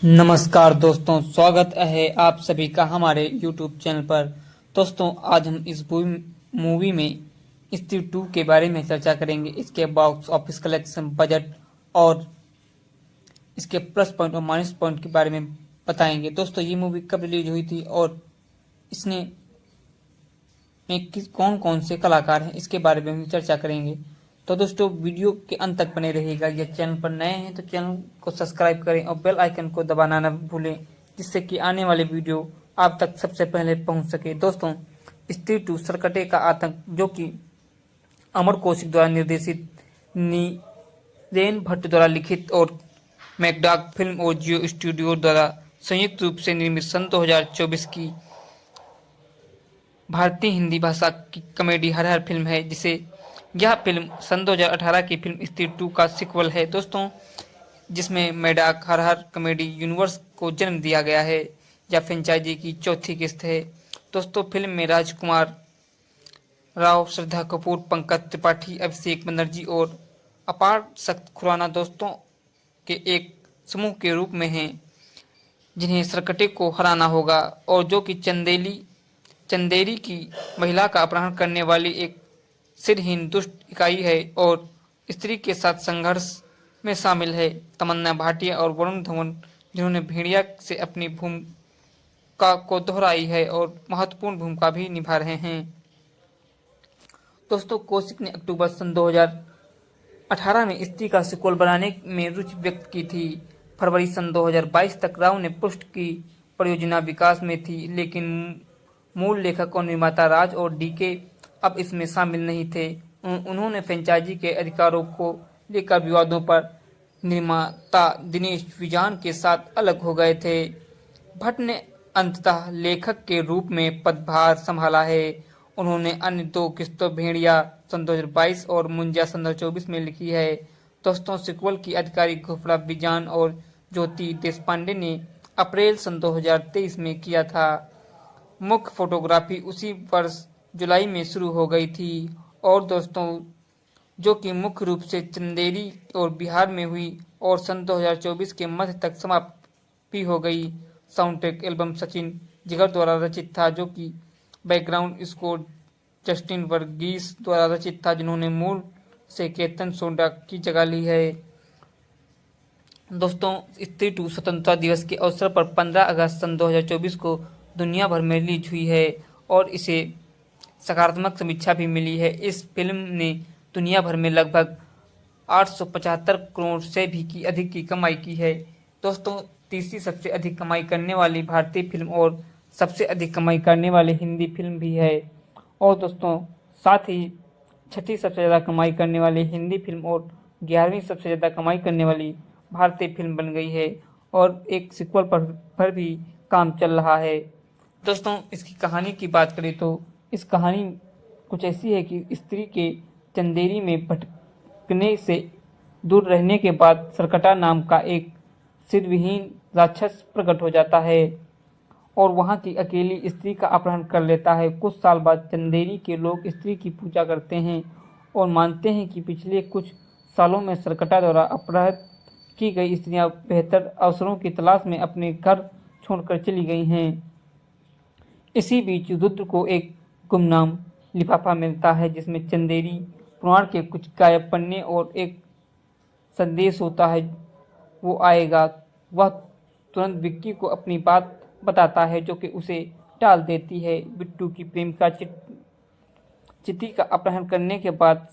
नमस्कार दोस्तों, स्वागत है आप सभी का हमारे YouTube चैनल पर। दोस्तों आज हम इस मूवी में स्त्री 2 के बारे में चर्चा करेंगे, इसके बॉक्स ऑफिस कलेक्शन, बजट और इसके प्लस पॉइंट और माइनस पॉइंट के बारे में बताएंगे। दोस्तों ये मूवी कब रिलीज हुई थी और इसने में कौन कौन से कलाकार हैं इसके बारे में हम चर्चा करेंगे। तो दोस्तों वीडियो के अंत तक बने रहिएगा। यह चैनल पर नए हैं तो चैनल को सब्सक्राइब करें और बेल आइकन को दबाना न भूलें, जिससे कि आने वाले वीडियो आप तक सबसे पहले पहुंच सके। दोस्तों स्त्री 2 सरकटे का आतंक, जो कि अमर कौशिक द्वारा निर्देशित, नीरेन भट्ट द्वारा लिखित और मैकडाक फिल्म और जियो स्टूडियो द्वारा संयुक्त रूप से निर्मित सन 2024 की भारतीय हिंदी भाषा की कॉमेडी हॉरर फिल्म है, जिसे यह फिल्म सन 2018 की फिल्म स्त्री 2 का सीक्वल है। दोस्तों जिसमें मैकडाक हॉरर कॉमेडी यूनिवर्स को जन्म दिया गया है। यह फ्रेंचाइजी की चौथी किस्त है। दोस्तों फिल्म में राजकुमार राव, श्रद्धा कपूर, पंकज त्रिपाठी, अभिषेक बनर्जी और अपार शक्ति खुराना दोस्तों के एक समूह के रूप में हैं, जिन्हें सरकटे को हराना होगा और जो कि चंदेरी की महिला का अपहरण करने वाली एक सिरहीन दुष्ट इकाई है और स्त्री के साथ संघर्ष में शामिल है, तमन्ना भाटिया और वरुण धवन, जिन्होंने भेड़िया से अपनी भूमिका को दोहराई है और महत्वपूर्ण भूमिका भी निभा रहे हैं। दोस्तों कौशिक ने अक्टूबर सन 2018 में स्त्री का सीक्वल बनाने में रुचि व्यक्त की थी। फरवरी सन 2022 तक राव ने पुष्ट की परियोजना विकास में थी, लेकिन मूल लेखक और निर्माता राज और डीके अब इसमें शामिल नहीं थे। उन्होंने फ्रेंचाइजी के अधिकारों को लेकर विवादों पर निर्माता दिनेश विजान के साथ अलग हो गए थे। भट्ट ने अंततः लेखक के रूप में पदभार संभाला है। उन्होंने अन्य 2 किस्तों भेड़िया सन 2022 और मुंजा सन 2024 में लिखी है। दोस्तों सीक्वल की आधिकारिक घोषणा विजान और ज्योति देशपांडे ने अप्रैल सन 2023 में किया था। मुख्य फोटोग्राफी उसी वर्ष जुलाई में शुरू हो गई थी और दोस्तों जो कि मुख्य रूप से चंदेरी और बिहार में हुई और सन 2024 के मध्य तक समाप्त भी हो गई। Sound track album Sachin Jigar द्वारा रचित था, जो कि बैकग्राउंड स्कोर जस्टिन वर्गीस द्वारा रचित था, जिन्होंने मूल से केतन सोंडा की जगह ली है। दोस्तों स्त्री 2 स्वतंत्रता दिवस के अवसर पर 15 अगस्त सन 2024 को दुनिया भर में रिलीज हुई है और इसे सकारात्मक समीक्षा भी मिली है। इस फिल्म ने दुनिया भर में लगभग 875 करोड़ से भी अधिक की कमाई की है। दोस्तों तीसरी सबसे अधिक कमाई करने वाली भारतीय फिल्म और सबसे अधिक कमाई करने वाली हिंदी फिल्म भी है। और दोस्तों साथ ही छठी सबसे ज़्यादा कमाई करने वाली हिंदी फिल्म और 11वीं सबसे ज़्यादा कमाई करने वाली भारतीय फिल्म बन गई है और एक सीक्वल पर भी काम चल रहा है। दोस्तों इसकी कहानी की बात करें तो इस कहानी कुछ ऐसी है कि स्त्री के चंदेरी में भटकने से दूर रहने के बाद सरकटा नाम का एक सिरविहीन राक्षस प्रकट हो जाता है और वहां की अकेली स्त्री का अपहरण कर लेता है। कुछ साल बाद चंदेरी के लोग स्त्री की पूजा करते हैं और मानते हैं कि पिछले कुछ सालों में सरकटा द्वारा अपहृत की गई स्त्रियां बेहतर अवसरों की तलाश में अपने घर छोड़कर चली गई हैं। इसी बीच रुद्र को एक गुमनाम लिफाफा मिलता है, जिसमें चंदेरी पुराण के कुछ गायब पन्ने और एक संदेश होता है वो आएगा। वह तुरंत विक्की को अपनी बात बताता है जो कि उसे टाल देती है। बिट्टू की प्रेमिका चिति का अपहरण करने के बाद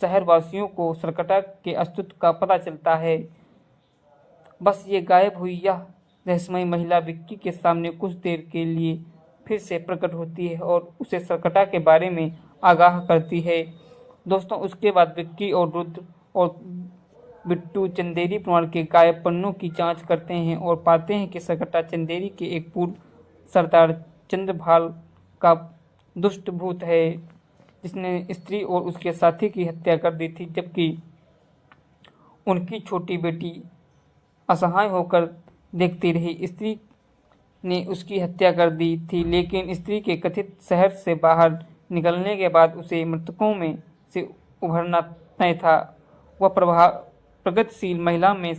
शहरवासियों को सरकटा के अस्तित्व का पता चलता है। बस ये गायब हुई यह रहस्यमयी महिला विक्की के सामने कुछ देर के लिए फिर से प्रकट होती है और उसे सरकटा के बारे में आगाह करती है। दोस्तों, उसके बाद विक्की और रुद्र और बिट्टू चंदेरी परिवार के गायब पन्नों की जांच करते हैं और पाते हैं कि सरकटा चंदेरी के एक पूर्व सरदार चंद्रभाल का दुष्ट भूत है जिसने स्त्री और उसके साथी की हत्या कर दी थी, जबकि उनकी छोटी बेटी असहाय होकर देखती रही। स्त्री ने उसकी हत्या कर दी थी, लेकिन स्त्री के कथित शहर से बाहर निकलने के बाद उसे मृतकों में से उभरना तय था। वह प्रगतिशील महिला में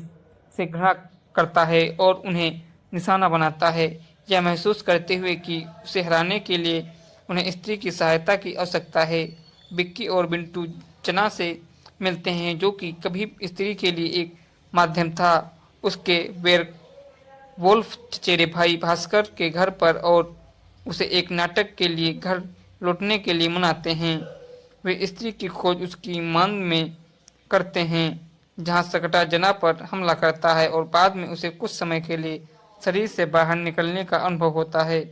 से घृणा करता है और उन्हें निशाना बनाता है, यह महसूस करते हुए कि उसे हराने के लिए उन्हें स्त्री की सहायता की आवश्यकता है। बिक्की और बिट्टू चना से मिलते हैं जो कि कभी स्त्री के लिए एक माध्यम था। उसके वेयरवुल्फ चचेरे भाई भास्कर के घर पर और उसे एक नाटक के लिए घर लौटने के लिए मनाते हैं। वे स्त्री की खोज उसकी मांग में करते हैं जहां सकटा जना पर हमला करता है और बाद में उसे कुछ समय के लिए शरीर से बाहर निकलने का अनुभव होता है।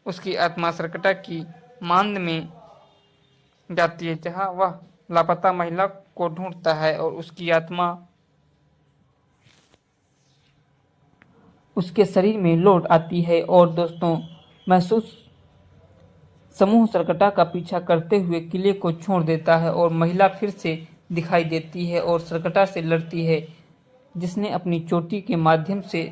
उसकी आत्मा सकटा की मांद में जाती है जहां वह लापता महिला को ढूंढता है और उसकी आत्मा उसके शरीर में लौट आती है। और दोस्तों, महसूस समूह सरकटा का पीछा करते हुए किले को छोड़ देता है और महिला फिर से दिखाई देती है और सरकटा से लड़ती है जिसने अपनी चोटी के माध्यम से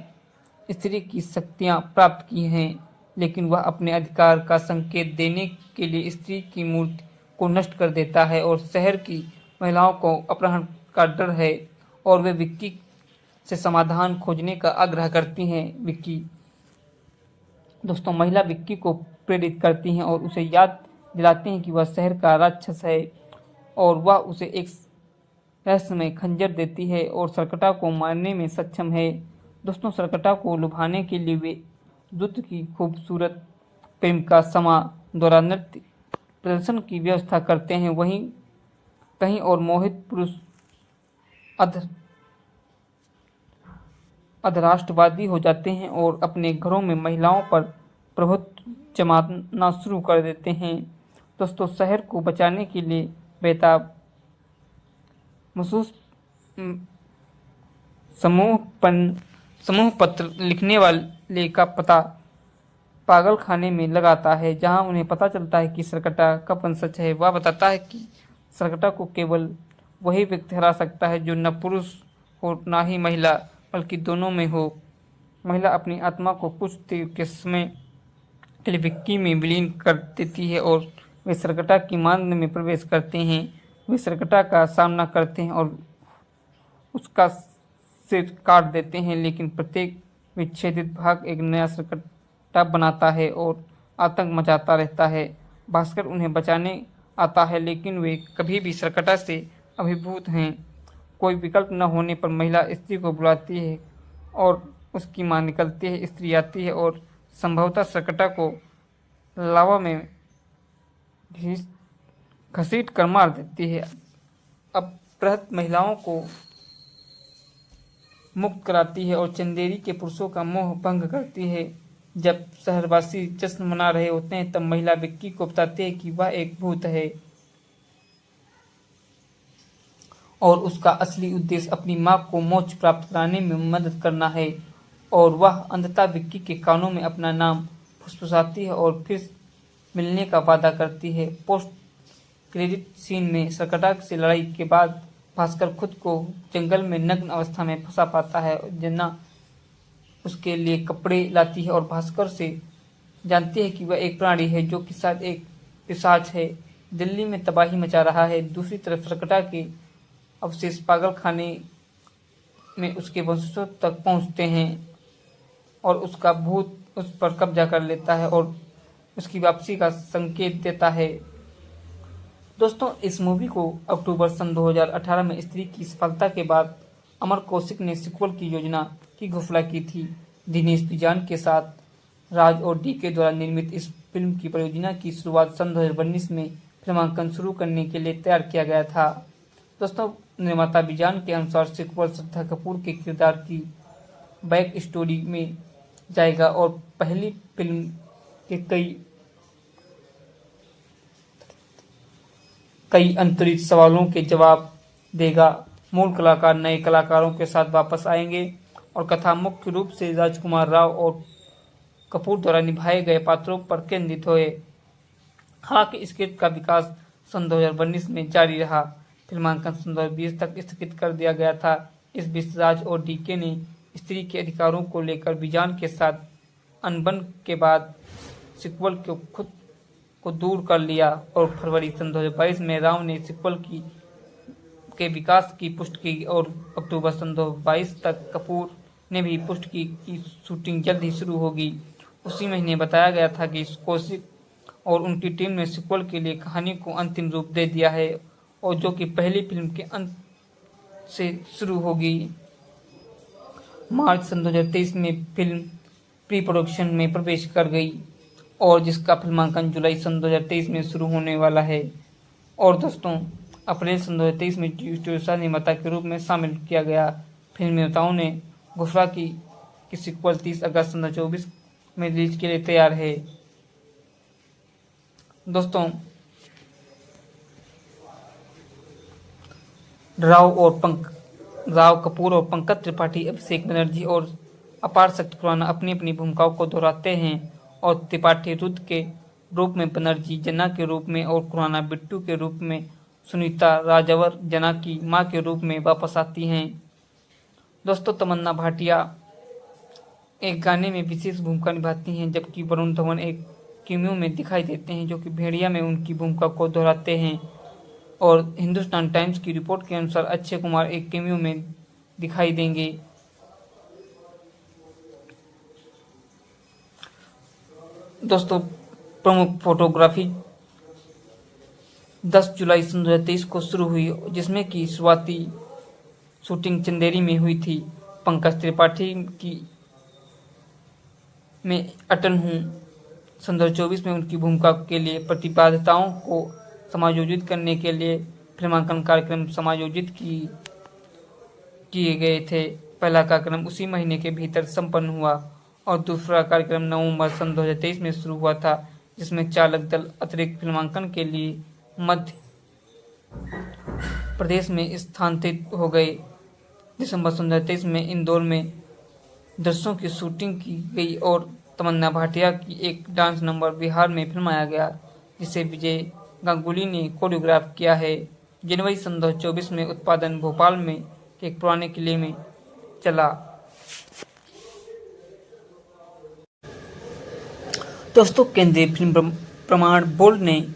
स्त्री की शक्तियां प्राप्त की हैं, लेकिन वह अपने अधिकार का संकेत देने के लिए स्त्री की मूर्ति को नष्ट कर देता है और शहर की महिलाओं को अपहरण का डर है और वे विक्की से समाधान खोजने का आग्रह करती हैं। विक्की दोस्तों, महिला विक्की को प्रेरित करती हैं और उसे याद दिलाती हैं कि वह शहर का राक्षस है और वह उसे एक रहस्यमय खंजर देती है और सरकटा को मारने में सक्षम है। दोस्तों, सरकटा को लुभाने के लिए वे रुद्र की खूबसूरत प्रेमिका समा द्वारा नृत्य प्रदर्शन की व्यवस्था करते हैं। वहीं कहीं और मोहित पुरुष अधराष्ट्रवादी हो जाते हैं और अपने घरों में महिलाओं पर प्रभुत्व जमाना शुरू कर देते हैं। दोस्तों, शहर को बचाने के लिए बेताब महसूस समूह पत्र लिखने वाले का पता पागल खाने में लगाता है जहां उन्हें पता चलता है कि सरकटा का वंशज है। वह बताता है कि सरकटा को केवल वही व्यक्ति हरा सकता है जो न पुरुष हो न ही महिला बल्कि दोनों में हो। महिला अपनी आत्मा को कुछ देर के समय के लिए विक्की में विलीन कर देती है और वे सरकटा की मांद में प्रवेश करते हैं। वे सरकटा का सामना करते हैं और उसका सिर काट देते हैं, लेकिन प्रत्येक विच्छेदित भाग एक नया सरकटा बनाता है और आतंक मचाता रहता है। भास्कर उन्हें बचाने आता है, लेकिन वे कभी भी सरकटा से अभिभूत हैं। कोई विकल्प न होने पर महिला स्त्री को बुलाती है और उसकी मां निकलती है। स्त्री आती है और संभवतः सरकटा को लावा में घसीट कर मार देती है। अपहृत महिलाओं को मुक्त कराती है और चंदेरी के पुरुषों का मोह भंग करती है। जब शहरवासी जश्न मना रहे होते हैं तब महिला विक्की को बताती है कि वह एक भूत है और उसका असली उद्देश्य अपनी मां को मोक्ष प्राप्त कराने में मदद करना है। और वह अंततः विक्की के कानों में अपना नाम फुसफुसाती है और फिर मिलने का वादा करती है। पोस्ट क्रेडिट सीन में सरकटा से लड़ाई के बाद भास्कर खुद को जंगल में नग्न अवस्था में फंसा पाता है। जना उसके लिए कपड़े लाती है और भास्कर से जानती है कि वह एक प्राणी है जो कि शायद एक पिशाच है। दिल्ली में तबाही मचा रहा है। दूसरी तरफ सरकटा के अवशेष पागल खाने में उसके वंशजों तक पहुंचते हैं और उसका भूत उस पर कब्जा कर लेता है और उसकी वापसी का संकेत देता है। दोस्तों, इस मूवी को अक्टूबर सन 2018 में स्त्री की सफलता के बाद अमर कौशिक ने सीक्वल की योजना की घोषणा की थी। दिनेश बिजान के साथ राज और डीके द्वारा निर्मित इस फिल्म की परियोजना की शुरुआत सन 2019 में फिल्मांकन शुरू करने के लिए तैयार किया गया था। दोस्तों, निर्माता बिजान के अनुसार सीक्वल श्रद्धा कपूर के किरदार की बैक स्टोरी में जाएगा और पहली फिल्म के कई अंतरिक्ष सवालों के जवाब देगा। मूल कलाकार नए कलाकारों के साथ वापस आएंगे और कथा मुख्य रूप से राजकुमार राव और कपूर द्वारा निभाए गए पात्रों पर केंद्रित हुए। हालांकि स्क्रिप्ट का विकास सन 2019 में जारी रहा। फिल्मांकन सन 2020 तक स्थगित कर दिया गया था। इस बीच राज और डीके ने स्त्री के अधिकारों को लेकर बिजान के साथ अनबन के बाद सीक्वल को खुद को दूर कर लिया और फरवरी सन 2022 में राव ने सीक्वल के विकास की पुष्टि की और अक्टूबर सन 2022 तक कपूर ने भी पुष्टि की कि शूटिंग जल्द ही शुरू होगी। उसी महीने बताया गया था कि कौशिक और उनकी टीम ने सीक्वल के लिए कहानी को अंतिम रूप दे दिया है और जो कि पहली फिल्म के अंत से शुरू होगी। मार्च सन 2023 में फिल्म प्री प्रोडक्शन में प्रवेश कर गई और जिसका फिल्मांकन जुलाई सन 2023 में शुरू होने वाला है। और दोस्तों, अप्रैल सन 2023 में प्रोड्यूसर निर्माता के रूप में शामिल किया गया। फिल्म निर्माताओं ने घोषणा की कि सीक्वल 30 अगस्त सन 2024 में रिलीज के लिए तैयार है। दोस्तों, राव कपूर और पंकज त्रिपाठी, अभिषेक बनर्जी और अपार शक्ति खुराना अपनी अपनी भूमिकाओं को दोहराते हैं और त्रिपाठी रुद्र के रूप में, बनर्जी जना के रूप में और खुराना बिट्टू के रूप में, सुनीता राजवर जना की मां के रूप में वापस आती हैं। दोस्तों, तमन्ना भाटिया एक गाने में विशेष भूमिका निभाती हैं जबकि वरुण धवन एक कैमियो में दिखाई देते हैं जो कि भेड़िया में उनकी भूमिका को दोहराते हैं। और हिंदुस्तान टाइम्स की रिपोर्ट के अनुसार अक्षय कुमार एक कैमियो में दिखाई देंगे। दोस्तों, प्रमुख फोटोग्राफी 10 जुलाई सन 2023 को शुरू हुई जिसमें कि शुरुआती शूटिंग चंदेरी में हुई थी। पंकज त्रिपाठी की मैं अटल हूँ सन 2024 में उनकी भूमिका के लिए प्रतिबाद्धताओं को समायोजित करने के लिए फिल्मांकन कार्यक्रम समायोजित किए गए थे। पहला कार्यक्रम उसी महीने के भीतर संपन्न हुआ और दूसरा कार्यक्रम नवंबर सन 2023 में शुरू हुआ था जिसमें चालक दल अतिरिक्त फिल्मांकन के लिए मध्य प्रदेश में स्थानांतरित हो गए। दिसंबर सन 2023 में इंदौर में दृश्यों की शूटिंग की गई और तमन्ना भाटिया की एक डांस नंबर बिहार में फिल्माया गया जिसे विजय गांगुली ने कोरियोग्राफ किया है। जनवरी सन 2024 में उत्पादन भोपाल में एक पुराने किले में चला। दोस्तों, केंद्रीय फिल्म प्रमाण बोर्ड ने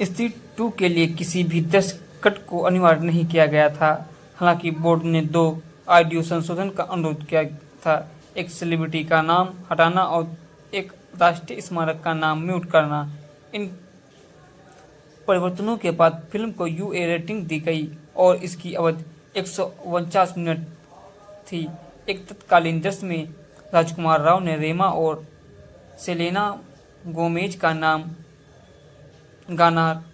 स्त्री 2 के लिए किसी भी दर्शक कट को अनिवार्य नहीं किया गया था। हालांकि बोर्ड ने 2 ऑडियो संशोधन का अनुरोध किया था, एक सेलिब्रिटी का नाम हटाना और एक राष्ट्रीय स्मारक का नाम म्यूट करना। इन परिवर्तनों के बाद फिल्म को UA रेटिंग दी गई और इसकी अवधि 149 मिनट थी। एक तत्कालीन दृश्य में राजकुमार राव ने रेमा और सेलेना गोमेज का गाना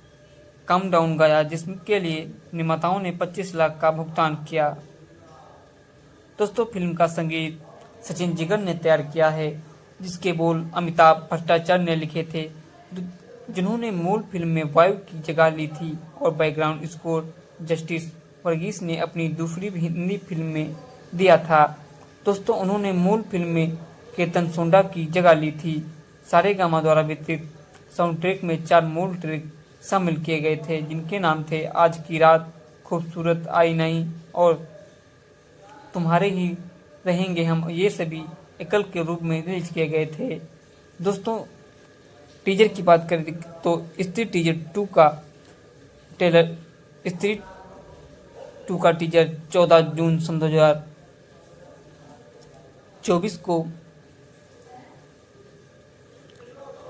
कम डाउन गाया जिसके लिए निर्माताओं ने 25 लाख का भुगतान किया। दोस्तों, फिल्म का संगीत सचिन जिगर ने तैयार किया है जिसके बोल अमिताभ भट्टाचार्य ने लिखे थे जिन्होंने मूल फिल्म में वायु की जगह ली थी और बैकग्राउंड स्कोर जस्टिस वर्गीस ने अपनी दूसरी हिंदी फिल्म में दिया था। दोस्तों, उन्होंने मूल फिल्म में केतन सोंडा की जगह ली थी। सारेगामा द्वारा वितरित साउंड ट्रैक में 4 मूल ट्रैक शामिल किए गए थे जिनके नाम थे आज की रात, खूबसूरत आई नहीं और तुम्हारे ही रहेंगे हम। ये सभी एकल के रूप में रिलीज किए गए थे। दोस्तों, टीजर की बात करें तो स्त्री टीजर 2 का ट्रेलर स्त्री 2 का टीजर 14 जून सन 2024 को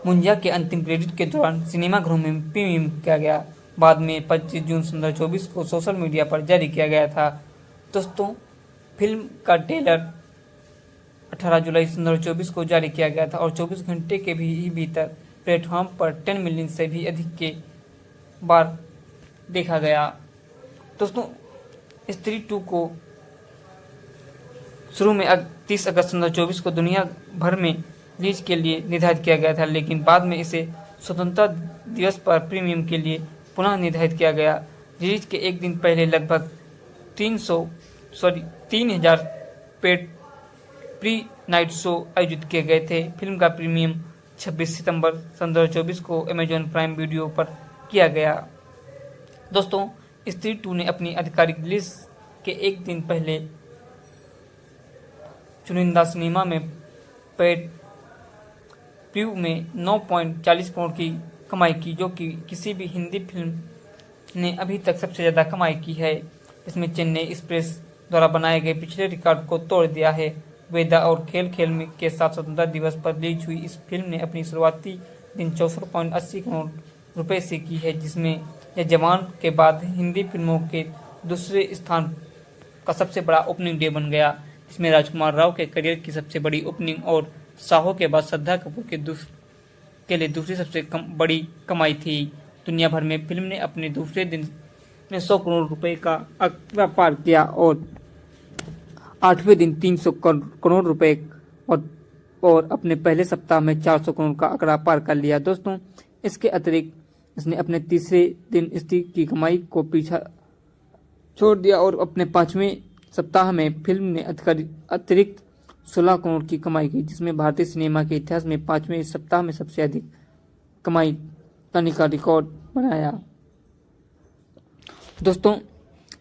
मुंजिया के अंतिम क्रेडिट के दौरान सिनेमाघरों में प्रीमियम किया गया। बाद में 25 जून सन 2024 को सोशल मीडिया पर जारी किया गया था। दोस्तों, फिल्म का ट्रेलर 18 जुलाई 2024 को जारी किया गया था और 24 घंटे के भी भीतर प्लेटफॉर्म पर 10 मिलियन से भी अधिक के बार देखा गया। दोस्तों, स्त्री 2 को शुरू में 30 अगस्त 2024 को दुनिया भर में रिलीज के लिए निर्धारित किया गया था, लेकिन बाद में इसे स्वतंत्रता दिवस पर प्रीमियम के लिए पुनः निर्धारित किया गया। रिलीज के एक दिन पहले लगभग 3000 पेड प्री नाइट शो आयोजित किए गए थे। फिल्म का प्रीमियम 26 सितंबर 2024 को अमेजॉन प्राइम वीडियो पर किया गया। दोस्तों, स्त्री 2 ने अपनी आधिकारिक रिलीज के एक दिन पहले चुनिंदा सिनेमा में पेड प्रीव्यू में 9.40 करोड़ की कमाई की, जो कि किसी भी हिंदी फिल्म ने अभी तक सबसे ज़्यादा कमाई की है। इसमें चेन्नई एक्सप्रेस द्वारा बनाए गए पिछले रिकॉर्ड को तोड़ दिया है। वेदा और खेल में के साथ स्वतंत्रता दिवस पर रिलीज हुई इस फिल्म ने अपनी शुरुआती दिन 64.80 करोड़ रुपए से की है, जिसमें यह जवान के बाद हिंदी फिल्मों के दूसरे स्थान का सबसे बड़ा ओपनिंग डे बन गया। इसमें राजकुमार राव के करियर की सबसे बड़ी ओपनिंग और साहो के बाद श्रद्धा कपूर के लिए दूसरी सबसे बड़ी कमाई थी। दुनिया भर में फिल्म ने अपने दूसरे दिन में 100 करोड़ रुपए का आंकड़ा पार किया और 8वें दिन 300 करोड़ रुपए और अपने पहले सप्ताह में 400 करोड़ का आंकड़ा पार कर लिया। दोस्तों, इसके अतिरिक्त इसने अपने तीसरे दिन स्त्री की कमाई को पीछा छोड़ दिया और अपने 5वें सप्ताह में फिल्म ने अतिरिक्त 16 करोड़ की कमाई की, जिसमें भारतीय सिनेमा के इतिहास में 5वें सप्ताह में सबसे अधिक कमाई करने का रिकॉर्ड बनाया। दोस्तों,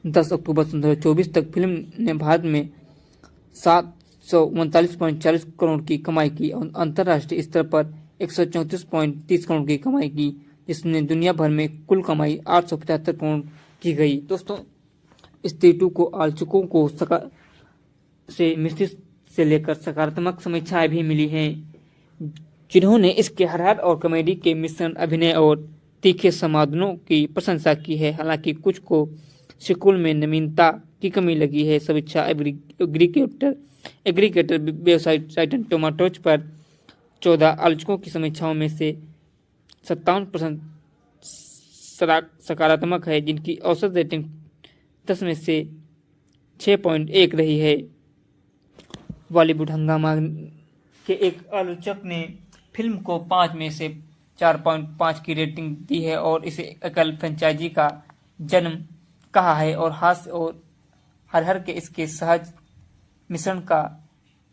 10 अक्टूबर 2024 तक फिल्म ने भारत में 739.40 करोड़ की कमाई की और अंतर्राष्ट्रीय स्तर पर 134.30 करोड़ की कमाई की, जिसमें दुनिया भर में कुल कमाई 875 करोड़ की गई। दोस्तों, स्त्री 2 को आलोचकों को से मिश्रित से लेकर सकारात्मक समीक्षाएं भी मिली हैं, जिन्होंने इसके हॉरर और कॉमेडी के मिश्रण, अभिनय और तीखे समाधानों की प्रशंसा की है। हालांकि कुछ को सीक्वल में नवीनता की कमी लगी है। समीक्षा एग्रीगेटर वेबसाइट रॉटन टोमेटोज पर 14 आलोचकों की समीक्षाओं में से 57% सकारात्मक है, जिनकी औसत रेटिंग 10 में से 6.1 रही है। बॉलीवुड हंगामा के एक आलोचक ने फिल्म को 5 में से 4.5 की रेटिंग दी है और इसे एकल फ्रेंचाइजी का जन्म कहा है और हास्य और हरहर के इसके सहज मिश्रण का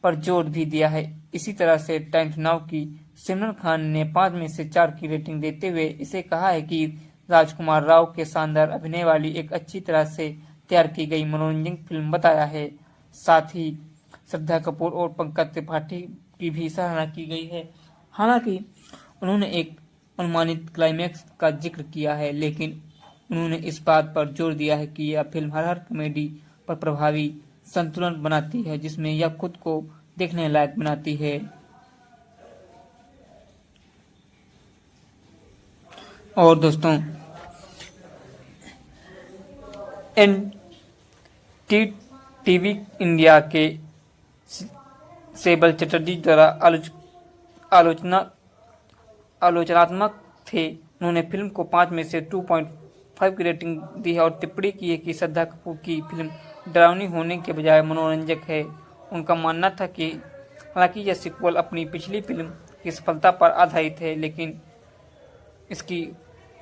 पर जोर भी दिया है। इसी तरह से टाइम्स नाउ की सिमरन खान ने 5 में से 4 की रेटिंग देते हुए इसे कहा है कि राजकुमार राव के शानदार अभिनय वाली एक अच्छी तरह से तैयार की गई मनोरंजक फिल्म बताया है। साथ ही श्रद्धा कपूर और पंकज त्रिपाठी की भी सराहना की गई है। हालांकि उन्होंने एक अनुमानित क्लाइमैक्स का जिक्र किया है, लेकिन उन्होंने इस बात पर जोर दिया है कि यह फिल्म हर कॉमेडी पर प्रभावी संतुलन बनाती है, जिसमें यह खुद को देखने लायक बनाती है। और दोस्तों, NDTV इंडिया के सेबल चटर्जी द्वारा आलोचनात्मक थे। उन्होंने फिल्म को 5 में से 2.5 की रेटिंग दी है और टिप्पणी की है कि श्रद्धा कपूर की फिल्म डरावनी होने के बजाय मनोरंजक है। उनका मानना था कि हालांकि यह सीक्वल अपनी पिछली फिल्म की सफलता पर आधारित है, लेकिन इसकी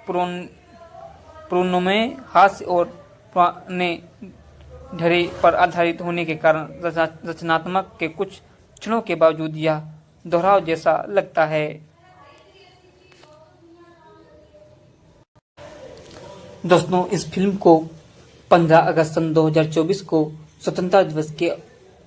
पुरानों हास्य और पुराने ढरे पर आधारित होने के कारण रचनात्मक के कुछ क्षणों के बावजूद यह दोहराव जैसा लगता है। दोस्तों, इस फिल्म को 15 अगस्त 2024 को स्वतंत्रता दिवस के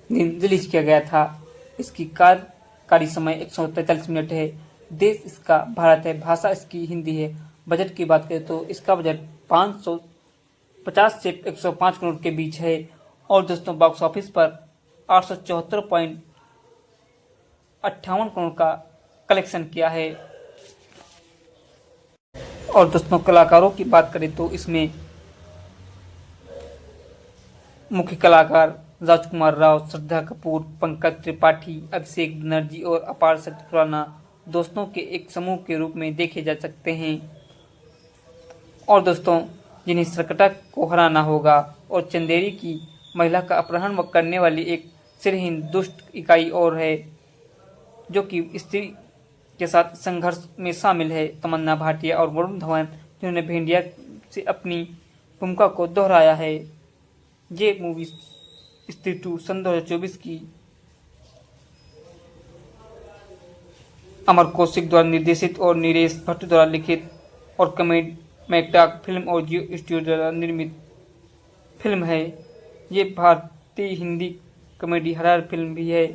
दिन रिलीज किया गया था। इसकी कार्यकारी समय 143 मिनट है। देश इसका भारत है, भाषा इसकी हिंदी है। बजट की बात करें तो इसका बजट 550 से 105 करोड़ के बीच है और दोस्तों बॉक्स ऑफिस पर 874.58 करोड़ का कलेक्शन किया है। और दोस्तों कलाकारों की बात करें तो इसमें मुख्य कलाकार राजकुमार राव, श्रद्धा कपूर, पंकज त्रिपाठी, अभिषेक बनर्जी और अपार शक्ति खुराना दोस्तों के एक समूह के रूप में देखे जा सकते हैं। और दोस्तों, जिन्हें सरकटा को हराना होगा और चंदेरी की महिला का अपहरण करने वाली एक सिरहीन दुष्ट इकाई और है जो कि स्त्री के साथ संघर्ष में शामिल है। तमन्ना भाटिया और वरुण धवन जिन्होंने भेंडिया से अपनी भूमिका को दोहराया है। ये मूवी स्त्री 2 सन 2024 की अमर कौशिक द्वारा निर्देशित और नीरेश भट्ट द्वारा लिखित और कमेड मैकडाक फिल्म और जियो स्टूडियो द्वारा निर्मित फिल्म है। ये भारतीय हिंदी कॉमेडी हॉरर फिल्म भी है।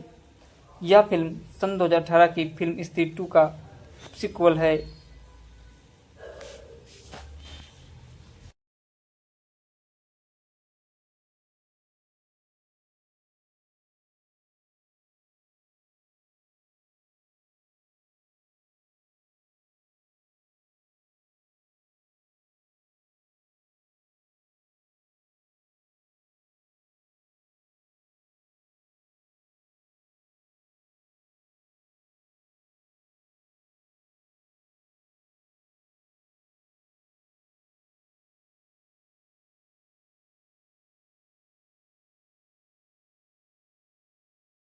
यह फिल्म सन 2018 की फिल्म स्त्री 2 का सीक्वल है।